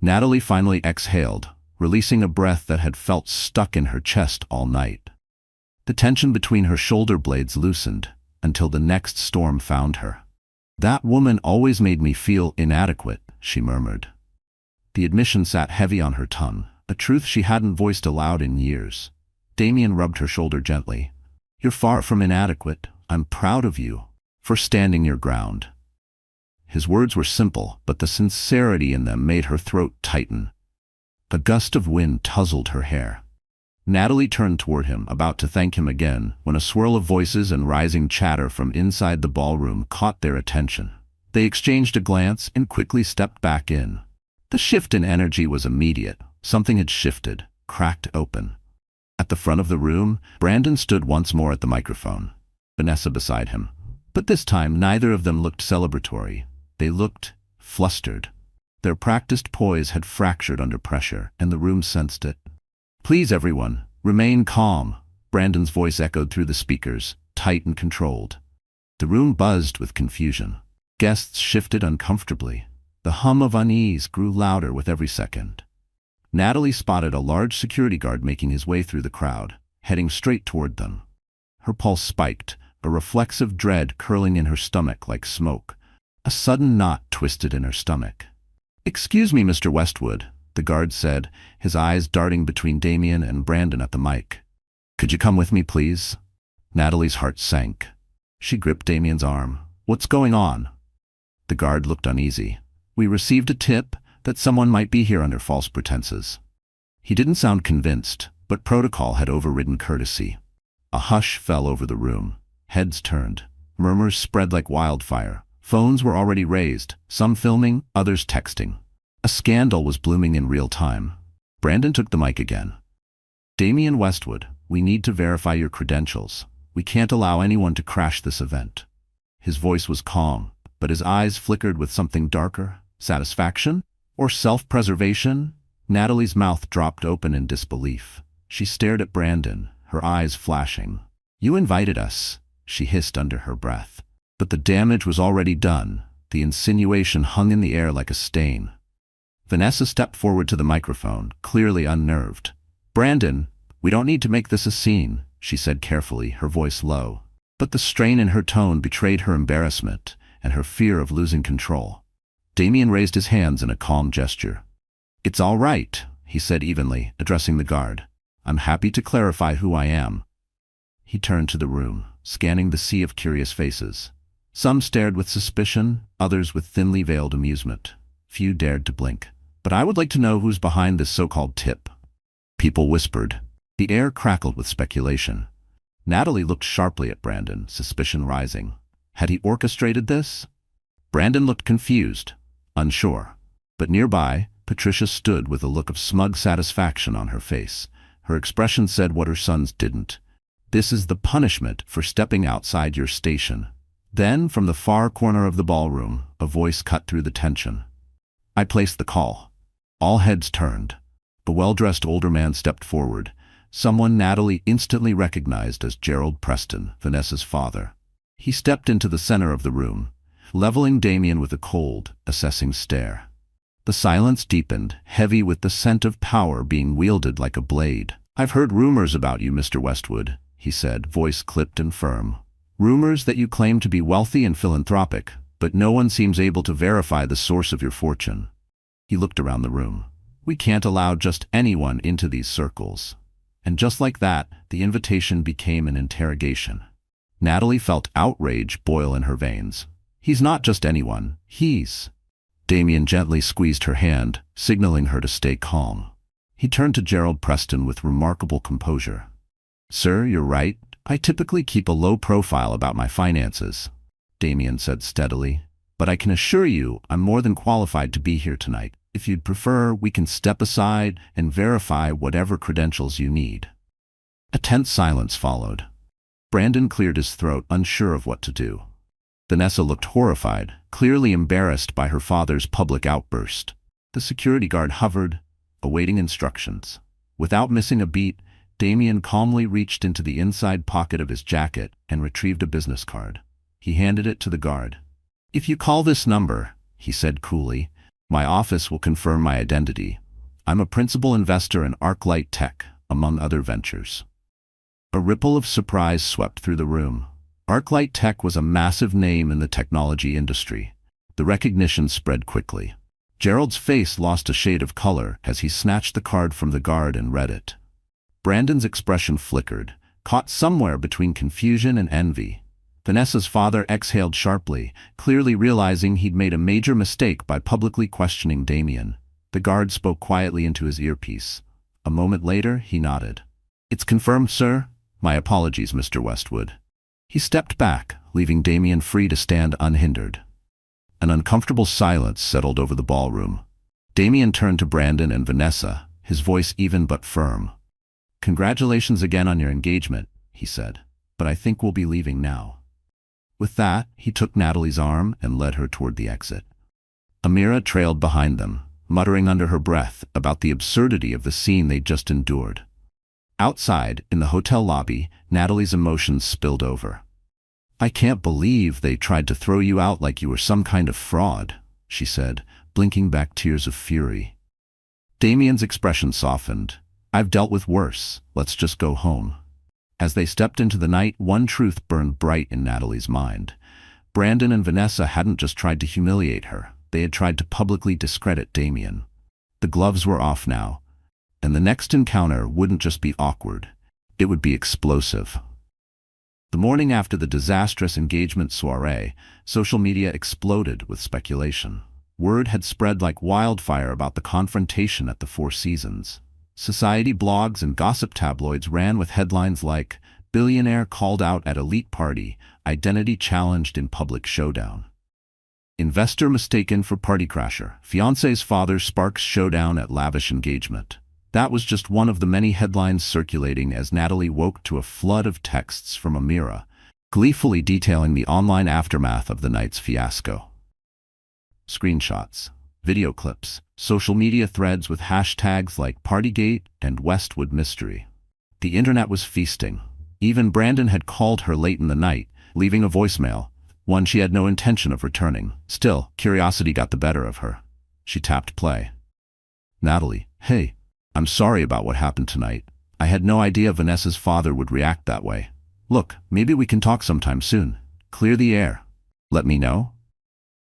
Natalie finally exhaled, releasing a breath that had felt stuck in her chest all night. The tension between her shoulder blades loosened until the next storm found her. "That woman always made me feel inadequate," she murmured. The admission sat heavy on her tongue, a truth she hadn't voiced aloud in years. Damian rubbed her shoulder gently. "You're far from inadequate. I'm proud of you. for standing your ground." His words were simple, but the sincerity in them made her throat tighten. A gust of wind tousled her hair. Natalie turned toward him, about to thank him again, when a swirl of voices and rising chatter from inside the ballroom caught their attention. They exchanged a glance and quickly stepped back in. The shift in energy was immediate. Something had shifted, cracked open. At the front of the room, Brandon stood once more at the microphone, Vanessa beside him. But this time neither of them looked celebratory. They looked flustered. Their practiced poise had fractured under pressure, and the room sensed it. "Please, everyone, remain calm," Brandon's voice echoed through the speakers, tight and controlled. The room buzzed with confusion. Guests shifted uncomfortably. The hum of unease grew louder with every second. Natalie spotted a large security guard making his way through the crowd, heading straight toward them. Her pulse spiked, a reflexive dread curling in her stomach like smoke. A sudden knot twisted in her stomach. "Excuse me, Mr. Westwood," the guard said, his eyes darting between Damian and Brandon at the mic. "Could you come with me, please?" Natalie's heart sank. She gripped Damian's arm. "What's going on?" The guard looked uneasy. "We received a tip that someone might be here under false pretenses." He didn't sound convinced, but protocol had overridden courtesy. A hush fell over the room. Heads turned. Murmurs spread like wildfire. Phones were already raised, some filming, others texting. A scandal was blooming in real time. Brandon took the mic again. "Damian Westwood, we need to verify your credentials. We can't allow anyone to crash this event." His voice was calm, but his eyes flickered with something darker. Satisfaction? Or self-preservation? Natalie's mouth dropped open in disbelief. She stared at Brandon, her eyes flashing. "You invited us," she hissed under her breath. But the damage was already done. The insinuation hung in the air like a stain. Vanessa stepped forward to the microphone, clearly unnerved. "Brandon, we don't need to make this a scene," she said carefully, her voice low. But the strain in her tone betrayed her embarrassment and her fear of losing control. Damian raised his hands in a calm gesture. "It's all right," he said evenly, addressing the guard. "I'm happy to clarify who I am." He turned to the room, scanning the sea of curious faces. Some stared with suspicion, others with thinly veiled amusement. Few dared to blink. "But I would like to know who's behind this so-called tip." People whispered. The air crackled with speculation. Natalie looked sharply at Brandon, suspicion rising. Had he orchestrated this? Brandon looked confused, unsure. But nearby, Patricia stood with a look of smug satisfaction on her face. Her expression said what her sons didn't. "This is the punishment for stepping outside your station." Then, from the far corner of the ballroom, a voice cut through the tension. "I placed the call." All heads turned. A well-dressed older man stepped forward, someone Natalie instantly recognized as Gerald Preston, Vanessa's father. He stepped into the center of the room, leveling Damian with a cold, assessing stare. The silence deepened, heavy with the scent of power being wielded like a blade. "I've heard rumors about you, Mr. Westwood," he said, voice clipped and firm. "Rumors that you claim to be wealthy and philanthropic, but no one seems able to verify the source of your fortune." He looked around the room. "We can't allow just anyone into these circles." And just like that, the invitation became an interrogation. Natalie felt outrage boil in her veins. "He's not just anyone, he's—" Damian gently squeezed her hand, signaling her to stay calm. He turned to Gerald Preston with remarkable composure. "Sir, you're right. I typically keep a low profile about my finances," Damian said steadily. "But I can assure you I'm more than qualified to be here tonight. If you'd prefer, we can step aside and verify whatever credentials you need." A tense silence followed. Brandon cleared his throat, unsure of what to do. Vanessa looked horrified, clearly embarrassed by her father's public outburst. The security guard hovered, awaiting instructions. Without missing a beat, Damian calmly reached into the inside pocket of his jacket and retrieved a business card. He handed it to the guard. "If you call this number," he said coolly, "my office will confirm my identity. I'm a principal investor in ArcLight Tech, among other ventures." A ripple of surprise swept through the room. ArcLight Tech was a massive name in the technology industry. The recognition spread quickly. Gerald's face lost a shade of color as he snatched the card from the guard and read it. Brandon's expression flickered, caught somewhere between confusion and envy. Vanessa's father exhaled sharply, clearly realizing he'd made a major mistake by publicly questioning Damian. The guard spoke quietly into his earpiece. A moment later, he nodded. "It's confirmed, sir. My apologies, Mr. Westwood." He stepped back, leaving Damian free to stand unhindered. An uncomfortable silence settled over the ballroom. Damian turned to Brandon and Vanessa, his voice even but firm. "Congratulations again on your engagement," he said, "but I think we'll be leaving now." With that, he took Natalie's arm and led her toward the exit. Amira trailed behind them, muttering under her breath about the absurdity of the scene they'd just endured. Outside, in the hotel lobby, Natalie's emotions spilled over. "I can't believe they tried to throw you out like you were some kind of fraud," she said, blinking back tears of fury. Damian's expression softened. "I've dealt with worse. Let's just go home." As they stepped into the night, one truth burned bright in Natalie's mind. Brandon and Vanessa hadn't just tried to humiliate her. They had tried to publicly discredit Damian. The gloves were off now, and the next encounter wouldn't just be awkward. It would be explosive. The morning after the disastrous engagement soirée, social media exploded with speculation. Word had spread like wildfire about the confrontation at the Four Seasons. Society blogs and gossip tabloids ran with headlines like, "Billionaire called out at elite party, identity challenged in public showdown." "Investor mistaken for party crasher, fiancé's father sparks showdown at lavish engagement." That was just one of the many headlines circulating as Natalie woke to a flood of texts from Amira, gleefully detailing the online aftermath of the night's fiasco. Screenshots, video clips, social media threads with hashtags like Partygate and Westwood Mystery. The internet was feasting. Even Brandon had called her late in the night, leaving a voicemail, one she had no intention of returning. Still, curiosity got the better of her. She tapped play. "Natalie, hey, I'm sorry about what happened tonight. I had no idea Vanessa's father would react that way. Look, maybe we can talk sometime soon. Clear the air. Let me know."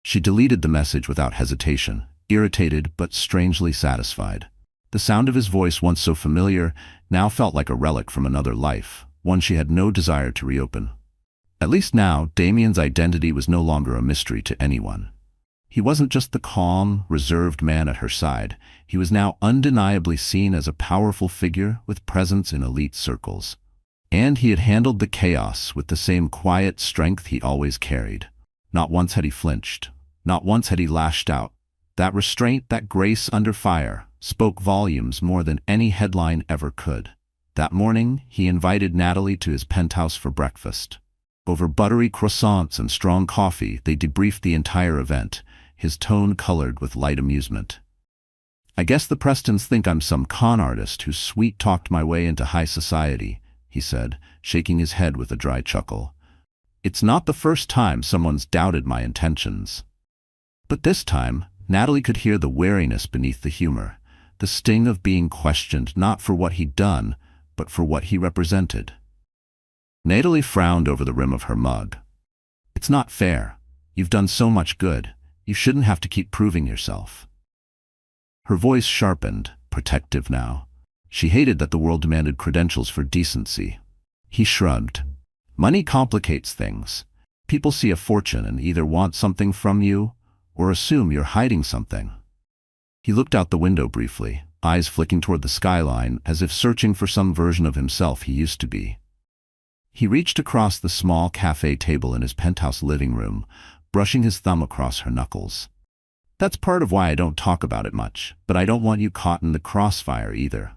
She deleted the message without hesitation, irritated but strangely satisfied. The sound of his voice, once so familiar, now felt like a relic from another life, one she had no desire to reopen. At least now, Damian's identity was no longer a mystery to anyone. He wasn't just the calm, reserved man at her side. He was now undeniably seen as a powerful figure with presence in elite circles. And he had handled the chaos with the same quiet strength he always carried. Not once had he flinched. Not once had he lashed out. That restraint, that grace under fire, spoke volumes more than any headline ever could. That morning, he invited Natalie to his penthouse for breakfast. Over buttery croissants and strong coffee, they debriefed the entire event, his tone colored with light amusement. "I guess the Prestons think I'm some con artist who sweet-talked my way into high society," he said, shaking his head with a dry chuckle. "It's not the first time someone's doubted my intentions." But this time, Natalie could hear the wariness beneath the humor, the sting of being questioned not for what he'd done, but for what he represented. Natalie frowned over the rim of her mug. "It's not fair. You've done so much good. You shouldn't have to keep proving yourself." Her voice sharpened, protective now. She hated that the world demanded credentials for decency. He shrugged. "Money complicates things. People see a fortune and either want something from you or assume you're hiding something." He looked out the window briefly, eyes flicking toward the skyline as if searching for some version of himself he used to be. He reached across the small cafe table in his penthouse living room, brushing his thumb across her knuckles. "That's part of why I don't talk about it much, but I don't want you caught in the crossfire either."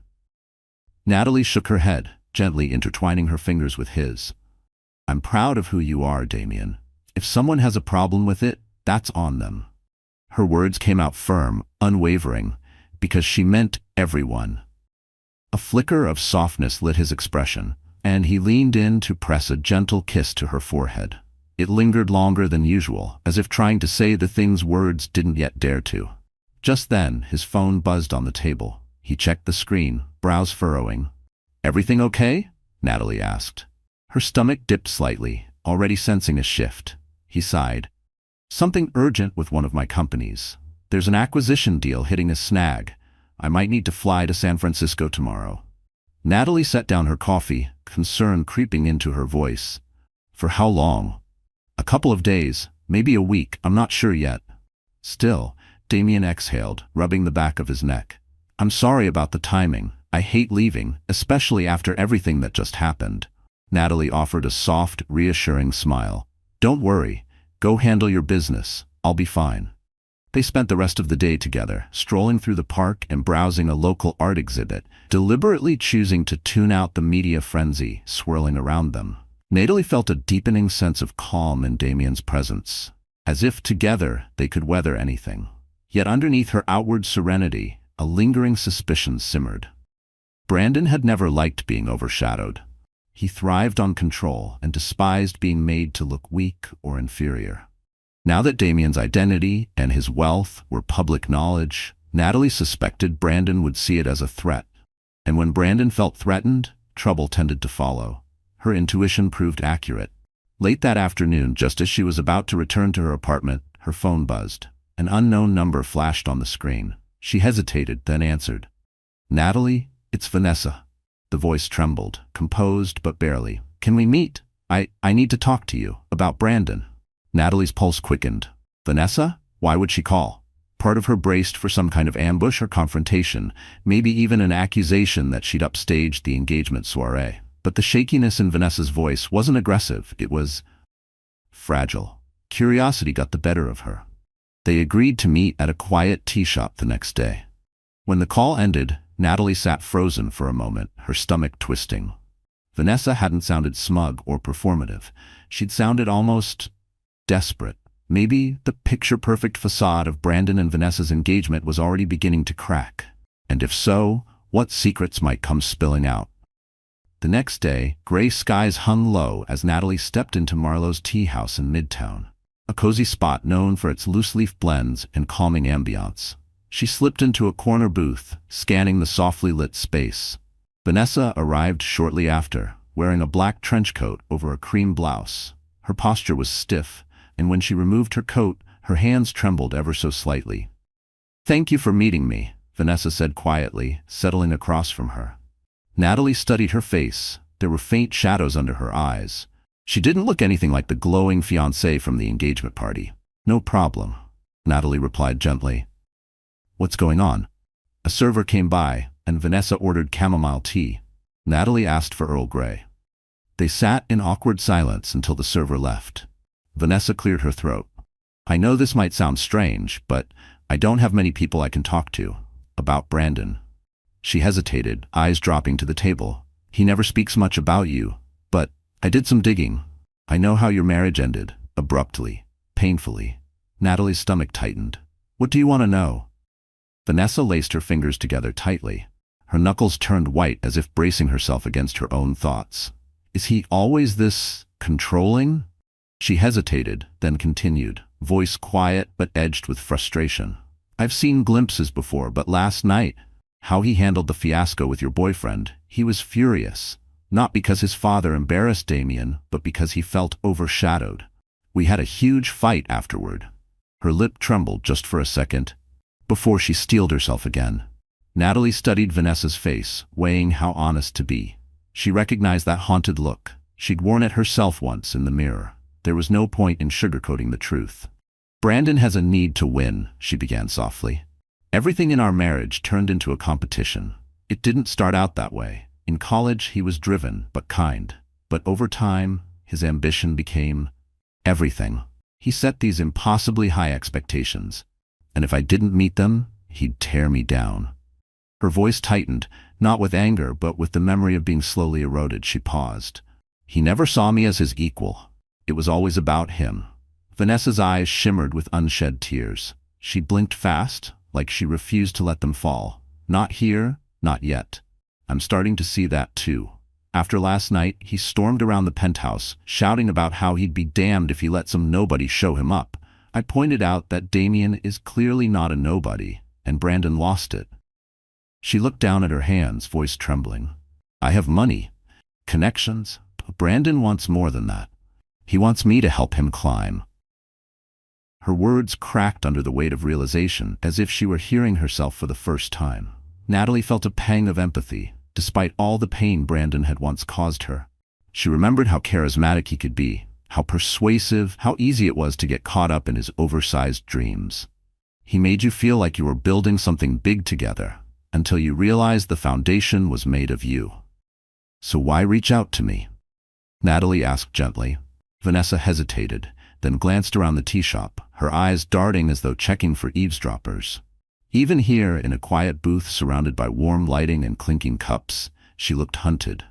Natalie shook her head, gently intertwining her fingers with his. "I'm proud of who you are, Damian. If someone has a problem with it, that's on them." Her words came out firm, unwavering, because she meant everyone. A flicker of softness lit his expression, and he leaned in to press a gentle kiss to her forehead. It lingered longer than usual, as if trying to say the things words didn't yet dare to. Just then, his phone buzzed on the table. He checked the screen, brows furrowing. "Everything okay?" Natalie asked. Her stomach dipped slightly, already sensing a shift. He sighed. "Something urgent with one of my companies. There's an acquisition deal hitting a snag. I might need to fly to San Francisco tomorrow." Natalie set down her coffee, concern creeping into her voice. "For how long?" A couple of days, maybe a week, I'm not sure yet. Still, Damian exhaled, rubbing the back of his neck. I'm sorry about the timing. I hate leaving, especially after everything that just happened. Natalie offered a soft, reassuring smile. Don't worry. Go handle your business. I'll be fine. They spent the rest of the day together, strolling through the park and browsing a local art exhibit, deliberately choosing to tune out the media frenzy swirling around them. Natalie felt a deepening sense of calm in Damian's presence, as if together they could weather anything. Yet underneath her outward serenity, a lingering suspicion simmered. Brandon had never liked being overshadowed. He thrived on control and despised being made to look weak or inferior. Now that Damian's identity and his wealth were public knowledge, Natalie suspected Brandon would see it as a threat. And when Brandon felt threatened, trouble tended to follow. Her intuition proved accurate. Late that afternoon, just as she was about to return to her apartment, her phone buzzed. An unknown number flashed on the screen. She hesitated, then answered. Natalie, it's Vanessa. The voice trembled, composed but barely. Can we meet? I need to talk to you about Brandon. Natalie's pulse quickened. Vanessa? Why would she call? Part of her braced for some kind of ambush or confrontation, maybe even an accusation that she'd upstaged the engagement soiree. But the shakiness in Vanessa's voice wasn't aggressive, it was fragile. Curiosity got the better of her. They agreed to meet at a quiet tea shop the next day. When the call ended, Natalie sat frozen for a moment, her stomach twisting. Vanessa hadn't sounded smug or performative. She'd sounded almost desperate. Maybe the picture-perfect facade of Brandon and Vanessa's engagement was already beginning to crack. And if so, what secrets might come spilling out? The next day, gray skies hung low as Natalie stepped into Marlowe's tea house in Midtown, a cozy spot known for its loose-leaf blends and calming ambiance. She slipped into a corner booth, scanning the softly lit space. Vanessa arrived shortly after, wearing a black trench coat over a cream blouse. Her posture was stiff, and when she removed her coat, her hands trembled ever so slightly. Thank you for meeting me, Vanessa said quietly, settling across from her. Natalie studied her face. There were faint shadows under her eyes. She didn't look anything like the glowing fiancée from the engagement party. No problem, Natalie replied gently. What's going on? A server came by, and Vanessa ordered chamomile tea. Natalie asked for Earl Grey. They sat in awkward silence until the server left. Vanessa cleared her throat. I know this might sound strange, but I don't have many people I can talk to about Brandon. She hesitated, eyes dropping to the table. He never speaks much about you, but I did some digging. I know how your marriage ended, abruptly, painfully. Natalie's stomach tightened. What do you want to know? Vanessa laced her fingers together tightly. Her knuckles turned white as if bracing herself against her own thoughts. Is he always this controlling? She hesitated, then continued, voice quiet but edged with frustration. I've seen glimpses before, but last night, how he handled the fiasco with your boyfriend, he was furious. Not because his father embarrassed Damian, but because he felt overshadowed. We had a huge fight afterward. Her lip trembled just for a second, before she steeled herself again. Natalie studied Vanessa's face, weighing how honest to be. She recognized that haunted look. She'd worn it herself once in the mirror. There was no point in sugarcoating the truth. Brandon has a need to win, she began softly. Everything in our marriage turned into a competition. It didn't start out that way. In college, he was driven, but kind. But over time, his ambition became everything. He set these impossibly high expectations. And if I didn't meet them, he'd tear me down. Her voice tightened, not with anger, but with the memory of being slowly eroded. She paused. He never saw me as his equal. It was always about him. Vanessa's eyes shimmered with unshed tears. She blinked fast, like she refused to let them fall. Not here, not yet. I'm starting to see that too. After last night, he stormed around the penthouse, shouting about how he'd be damned if he let some nobody show him up. I pointed out that Damian is clearly not a nobody, and Brandon lost it. She looked down at her hands, voice trembling. I have money, connections, but Brandon wants more than that. He wants me to help him climb. Her words cracked under the weight of realization, as if she were hearing herself for the first time. Natalie felt a pang of empathy, despite all the pain Brandon had once caused her. She remembered how charismatic he could be, how persuasive, how easy it was to get caught up in his oversized dreams. He made you feel like you were building something big together, until you realized the foundation was made of you. So why reach out to me? Natalie asked gently. Vanessa hesitated, then glanced around the tea shop, her eyes darting as though checking for eavesdroppers. Even here, in a quiet booth surrounded by warm lighting and clinking cups, she looked hunted.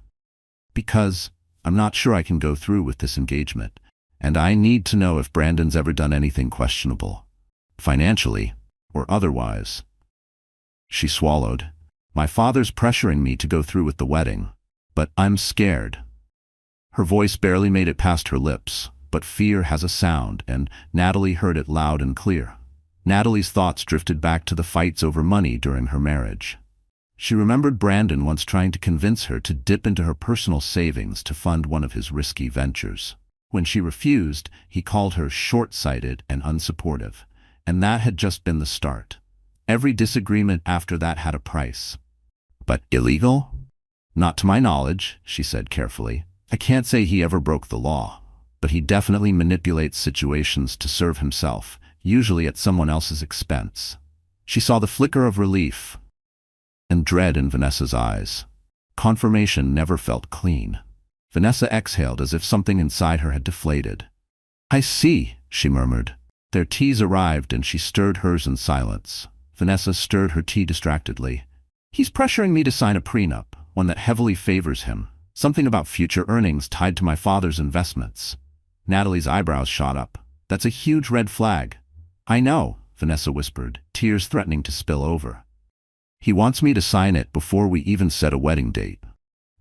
Because I'm not sure I can go through with this engagement, and I need to know if Brandon's ever done anything questionable, financially or otherwise. She swallowed. My father's pressuring me to go through with the wedding, but I'm scared. Her voice barely made it past her lips, but fear has a sound, and Natalie heard it loud and clear. Natalie's thoughts drifted back to the fights over money during her marriage. She remembered Brandon once trying to convince her to dip into her personal savings to fund one of his risky ventures. When she refused, he called her short-sighted and unsupportive, and that had just been the start. Every disagreement after that had a price. But illegal? Not to my knowledge, she said carefully. I can't say he ever broke the law, but he definitely manipulates situations to serve himself, usually at someone else's expense. She saw the flicker of relief and dread in Vanessa's eyes. Confirmation never felt clean. Vanessa exhaled as if something inside her had deflated. I see, she murmured. Their teas arrived and she stirred hers in silence. Vanessa stirred her tea distractedly. He's pressuring me to sign a prenup, one that heavily favors him. Something about future earnings tied to my father's investments. Natalie's eyebrows shot up. That's a huge red flag. I know, Vanessa whispered, tears threatening to spill over. He wants me to sign it before we even set a wedding date.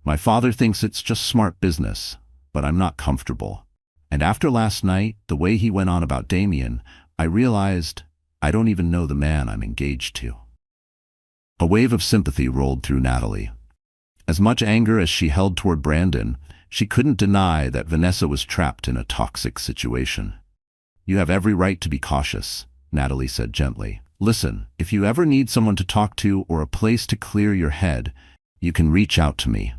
My father thinks it's just smart business, but I'm not comfortable. And after last night, the way he went on about Damian, I realized I don't even know the man I'm engaged to. A wave of sympathy rolled through Natalie. As much anger as she held toward Brandon, she couldn't deny that Vanessa was trapped in a toxic situation. You have every right to be cautious, Natalie said gently. Listen, if you ever need someone to talk to or a place to clear your head, you can reach out to me.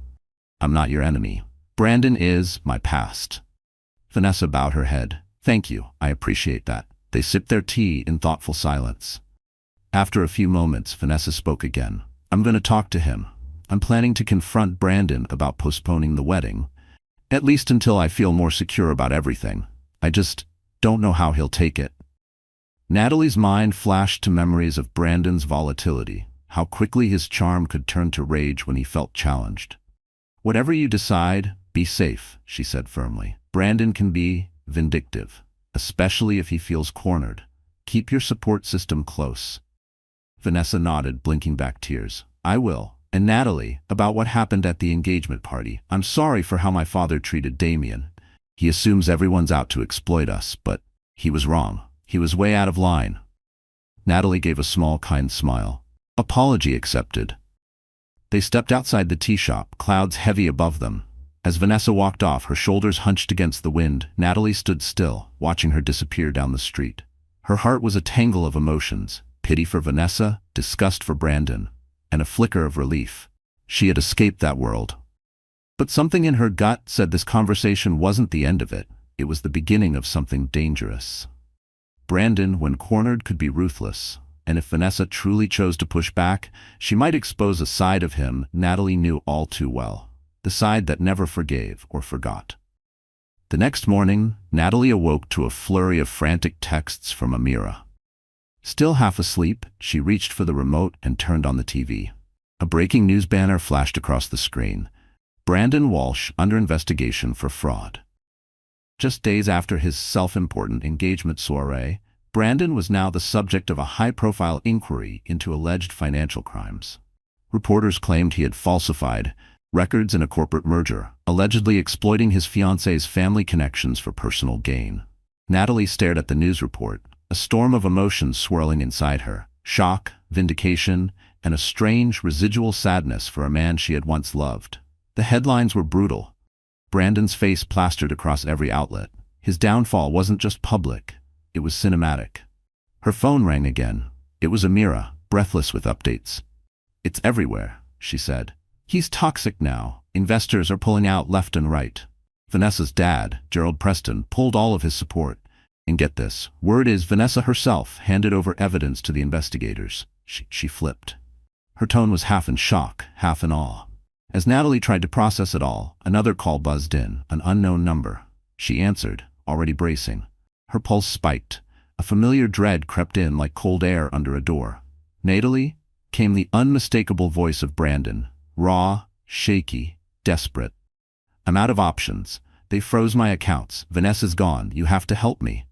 I'm not your enemy. Brandon is my past. Vanessa bowed her head. Thank you, I appreciate that. They sipped their tea in thoughtful silence. After a few moments, Vanessa spoke again. I'm going to talk to him. I'm planning to confront Brandon about postponing the wedding, at least until I feel more secure about everything. I just don't know how he'll take it. Natalie's mind flashed to memories of Brandon's volatility, how quickly his charm could turn to rage when he felt challenged. Whatever you decide, be safe, she said firmly. Brandon can be vindictive, especially if he feels cornered. Keep your support system close. Vanessa nodded, blinking back tears. I will. And Natalie, about what happened at the engagement party. I'm sorry for how my father treated Damian. He assumes everyone's out to exploit us, but he was wrong. He was way out of line. Natalie gave a small, kind smile. Apology accepted. They stepped outside the tea shop, clouds heavy above them. As Vanessa walked off, her shoulders hunched against the wind, Natalie stood still, watching her disappear down the street. Her heart was a tangle of emotions, pity for Vanessa, disgust for Brandon, and a flicker of relief. She had escaped that world. But something in her gut said this conversation wasn't the end of it. It was the beginning of something dangerous. Brandon, when cornered, could be ruthless, and if Vanessa truly chose to push back, she might expose a side of him Natalie knew all too well, the side that never forgave or forgot. The next morning, Natalie awoke to a flurry of frantic texts from Amira. Still half asleep, she reached for the remote and turned on the TV. A breaking news banner flashed across the screen. Brandon Walsh under investigation for fraud. Just days after his self-important engagement soiree, Brandon was now the subject of a high-profile inquiry into alleged financial crimes. Reporters claimed he had falsified records in a corporate merger, allegedly exploiting his fiancée's family connections for personal gain. Natalie stared at the news report, a storm of emotions swirling inside her. Shock, vindication, and a strange, residual sadness for a man she had once loved. The headlines were brutal. Brandon's face plastered across every outlet. His downfall wasn't just public, it was cinematic. Her phone rang again. It was Amira, breathless with updates. It's everywhere, she said. He's toxic now. Investors are pulling out left and right. Vanessa's dad, Gerald Preston, pulled all of his support. And get this, word is Vanessa herself handed over evidence to the investigators. She flipped. Her tone was half in shock, half in awe. As Natalie tried to process it all, another call buzzed in, an unknown number. She answered, already bracing. Her pulse spiked. A familiar dread crept in like cold air under a door. "Natalie?" came the unmistakable voice of Brandon, raw, shaky, desperate. "I'm out of options. They froze my accounts. Vanessa's gone. You have to help me."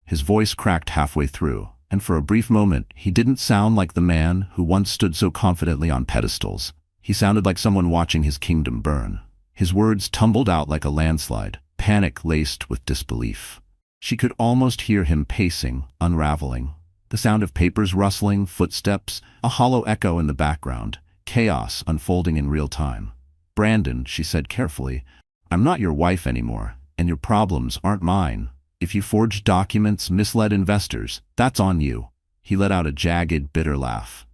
His voice cracked halfway through, and for a brief moment he didn't sound like the man who once stood so confidently on pedestals. He sounded like someone watching his kingdom burn. His words tumbled out like a landslide, panic laced with disbelief. She could almost hear him pacing, unraveling. The sound of papers rustling, footsteps, a hollow echo in the background, chaos unfolding in real time. "Brandon," she said carefully, "I'm not your wife anymore, and your problems aren't mine. If you forged documents, misled investors, that's on you." He let out a jagged, bitter laugh.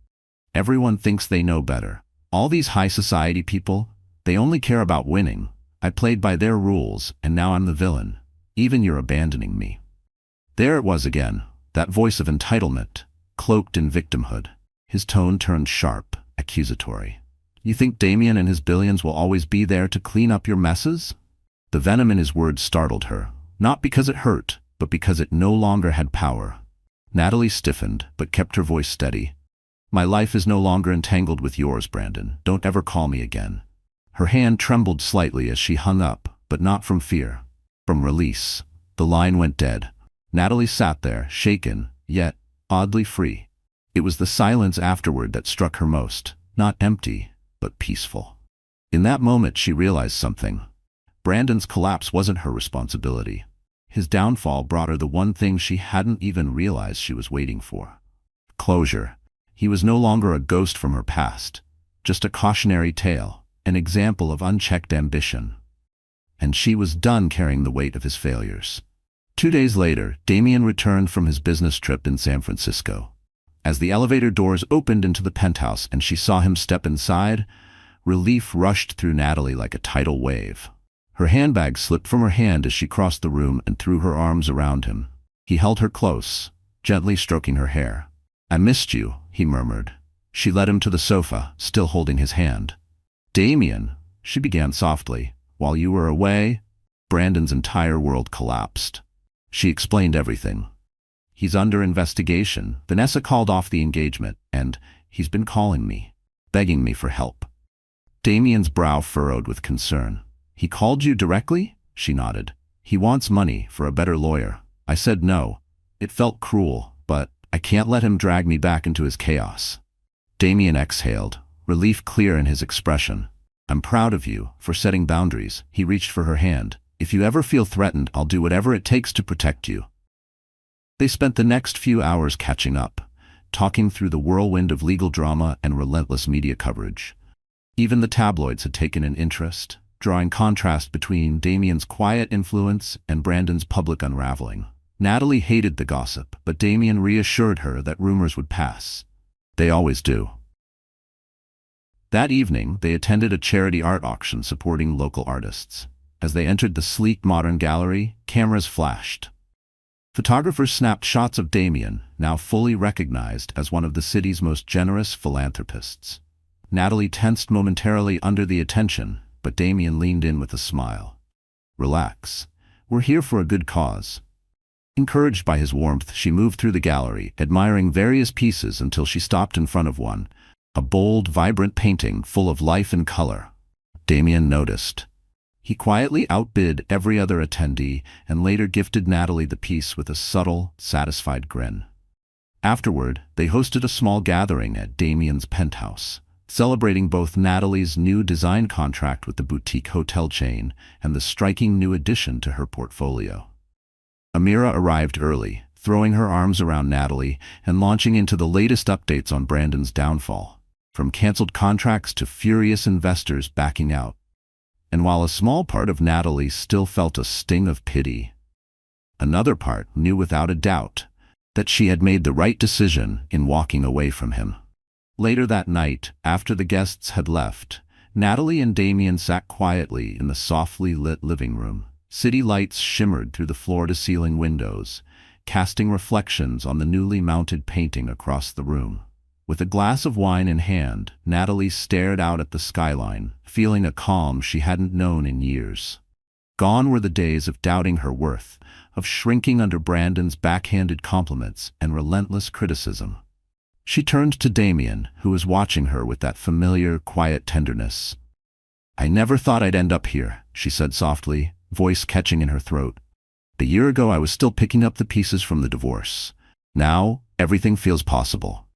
"Everyone thinks they know better. All these high society people, they only care about winning. I played by their rules, and now I'm the villain. Even you're abandoning me." There it was again, that voice of entitlement, cloaked in victimhood. His tone turned sharp, accusatory. "You think Damian and his billions will always be there to clean up your messes?" The venom in his words startled her, not because it hurt, but because it no longer had power. Natalie stiffened, but kept her voice steady. "My life is no longer entangled with yours, Brandon. Don't ever call me again." Her hand trembled slightly as she hung up, but not from fear. From release. The line went dead. Natalie sat there, shaken, yet oddly free. It was the silence afterward that struck her most, not empty, but peaceful. In that moment she realized something. Brandon's collapse wasn't her responsibility. His downfall brought her the one thing she hadn't even realized she was waiting for. Closure. He was no longer a ghost from her past, just a cautionary tale, an example of unchecked ambition. And she was done carrying the weight of his failures. 2 days later, Damian returned from his business trip in San Francisco. As the elevator doors opened into the penthouse and she saw him step inside, relief rushed through Natalie like a tidal wave. Her handbag slipped from her hand as she crossed the room and threw her arms around him. He held her close, gently stroking her hair. "I missed you," he murmured. She led him to the sofa, still holding his hand. "Damian," she began softly, "while you were away, Brandon's entire world collapsed." She explained everything. "He's under investigation. Vanessa called off the engagement, and he's been calling me, begging me for help." Damian's brow furrowed with concern. "He called you directly?" She nodded. "He wants money for a better lawyer." I said no. It felt cruel, but I can't let him drag me back into his chaos. Damian exhaled, relief clear in his expression. "I'm proud of you for setting boundaries." He reached for her hand. "If you ever feel threatened, I'll do whatever it takes to protect you." They spent the next few hours catching up, talking through the whirlwind of legal drama and relentless media coverage. Even the tabloids had taken an interest, drawing contrast between Damian's quiet influence and Brandon's public unraveling. Natalie hated the gossip, but Damian reassured her that rumors would pass. They always do. That evening, they attended a charity art auction supporting local artists. As they entered the sleek modern gallery, cameras flashed. Photographers snapped shots of Damian, now fully recognized as one of the city's most generous philanthropists. Natalie tensed momentarily under the attention, but Damian leaned in with a smile. "Relax. We're here for a good cause." Encouraged by his warmth, she moved through the gallery, admiring various pieces until she stopped in front of one, a bold, vibrant painting full of life and color. Damian noticed. He quietly outbid every other attendee and later gifted Natalie the piece with a subtle, satisfied grin. Afterward, they hosted a small gathering at Damian's penthouse, celebrating both Natalie's new design contract with the boutique hotel chain and the striking new addition to her portfolio. Amira arrived early, throwing her arms around Natalie and launching into the latest updates on Brandon's downfall, from canceled contracts to furious investors backing out. And while a small part of Natalie still felt a sting of pity, another part knew without a doubt that she had made the right decision in walking away from him. Later that night, after the guests had left, Natalie and Damian sat quietly in the softly lit living room. City lights shimmered through the floor-to-ceiling windows, casting reflections on the newly mounted painting across the room. With a glass of wine in hand, Natalie stared out at the skyline, feeling a calm she hadn't known in years. Gone were the days of doubting her worth, of shrinking under Brandon's backhanded compliments and relentless criticism. She turned to Damian, who was watching her with that familiar, quiet tenderness. "I never thought I'd end up here," she said softly, voice catching in her throat. "A year ago I was still picking up the pieces from the divorce. Now, everything feels possible."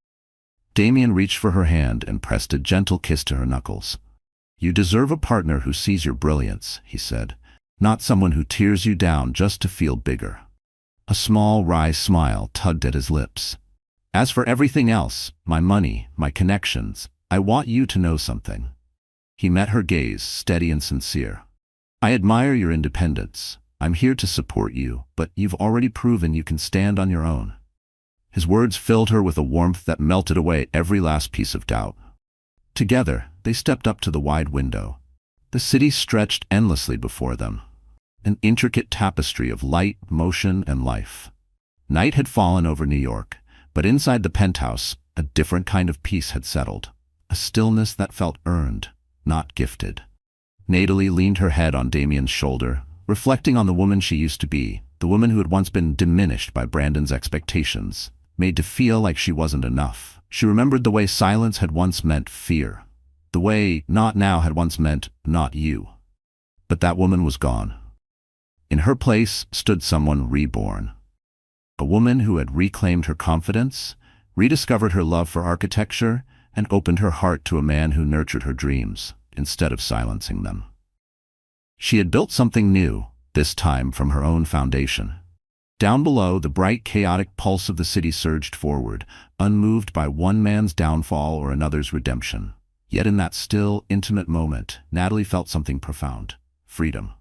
Damian reached for her hand and pressed a gentle kiss to her knuckles. "You deserve a partner who sees your brilliance," he said, "not someone who tears you down just to feel bigger." A small, wry smile tugged at his lips. "As for everything else, my money, my connections, I want you to know something." He met her gaze, steady and sincere. "I admire your independence. I'm here to support you, but you've already proven you can stand on your own." His words filled her with a warmth that melted away every last piece of doubt. Together, they stepped up to the wide window. The city stretched endlessly before them, an intricate tapestry of light, motion, and life. Night had fallen over New York, but inside the penthouse, a different kind of peace had settled, a stillness that felt earned, not gifted. Natalie leaned her head on Damian's shoulder, reflecting on the woman she used to be, the woman who had once been diminished by Brandon's expectations, made to feel like she wasn't enough. She remembered the way silence had once meant fear, the way "not now" had once meant "not you." But that woman was gone. In her place stood someone reborn. A woman who had reclaimed her confidence, rediscovered her love for architecture, and opened her heart to a man who nurtured her dreams, instead of silencing them. She had built something new, this time from her own foundation. Down below, the bright, chaotic pulse of the city surged forward, unmoved by one man's downfall or another's redemption. Yet in that still, intimate moment, Natalie felt something profound: freedom.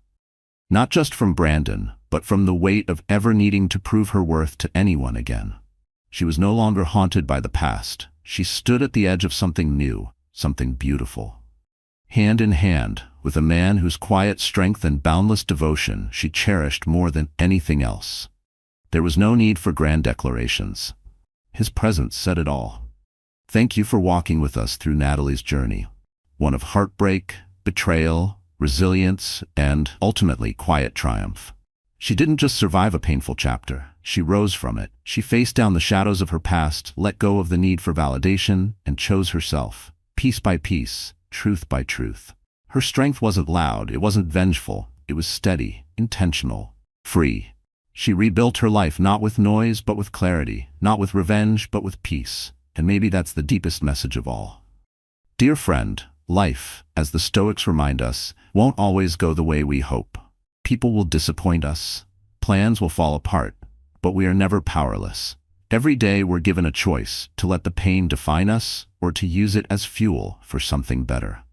Not just from Brandon, but from the weight of ever needing to prove her worth to anyone again. She was no longer haunted by the past. She stood at the edge of something new, something beautiful. Hand in hand, with a man whose quiet strength and boundless devotion she cherished more than anything else. There was no need for grand declarations. His presence said it all. Thank you for walking with us through Natalie's journey, one of heartbreak, betrayal, resilience, and, ultimately, quiet triumph. She didn't just survive a painful chapter. She rose from it. She faced down the shadows of her past, let go of the need for validation, and chose herself, piece by piece, truth by truth. Her strength wasn't loud, it wasn't vengeful, it was steady, intentional, free. She rebuilt her life not with noise but with clarity, not with revenge but with peace. And maybe that's the deepest message of all. Dear friend, life, as the Stoics remind us, won't always go the way we hope. People will disappoint us, plans will fall apart, but we are never powerless. Every day we're given a choice to let the pain define us or to use it as fuel for something better.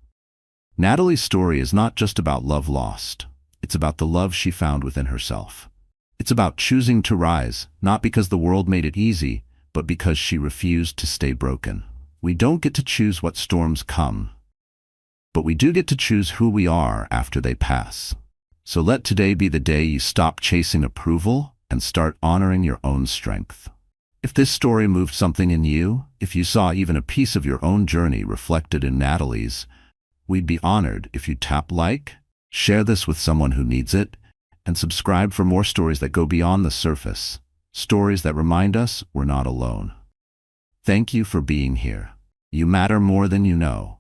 Natalie's story is not just about love lost. It's about the love she found within herself. It's about choosing to rise, not because the world made it easy, but because she refused to stay broken. We don't get to choose what storms come, but we do get to choose who we are after they pass. So let today be the day you stop chasing approval and start honoring your own strength. If this story moved something in you, if you saw even a piece of your own journey reflected in Natalie's, we'd be honored if you tap like, share this with someone who needs it, and subscribe for more stories that go beyond the surface, stories that remind us we're not alone. Thank you for being here. You matter more than you know.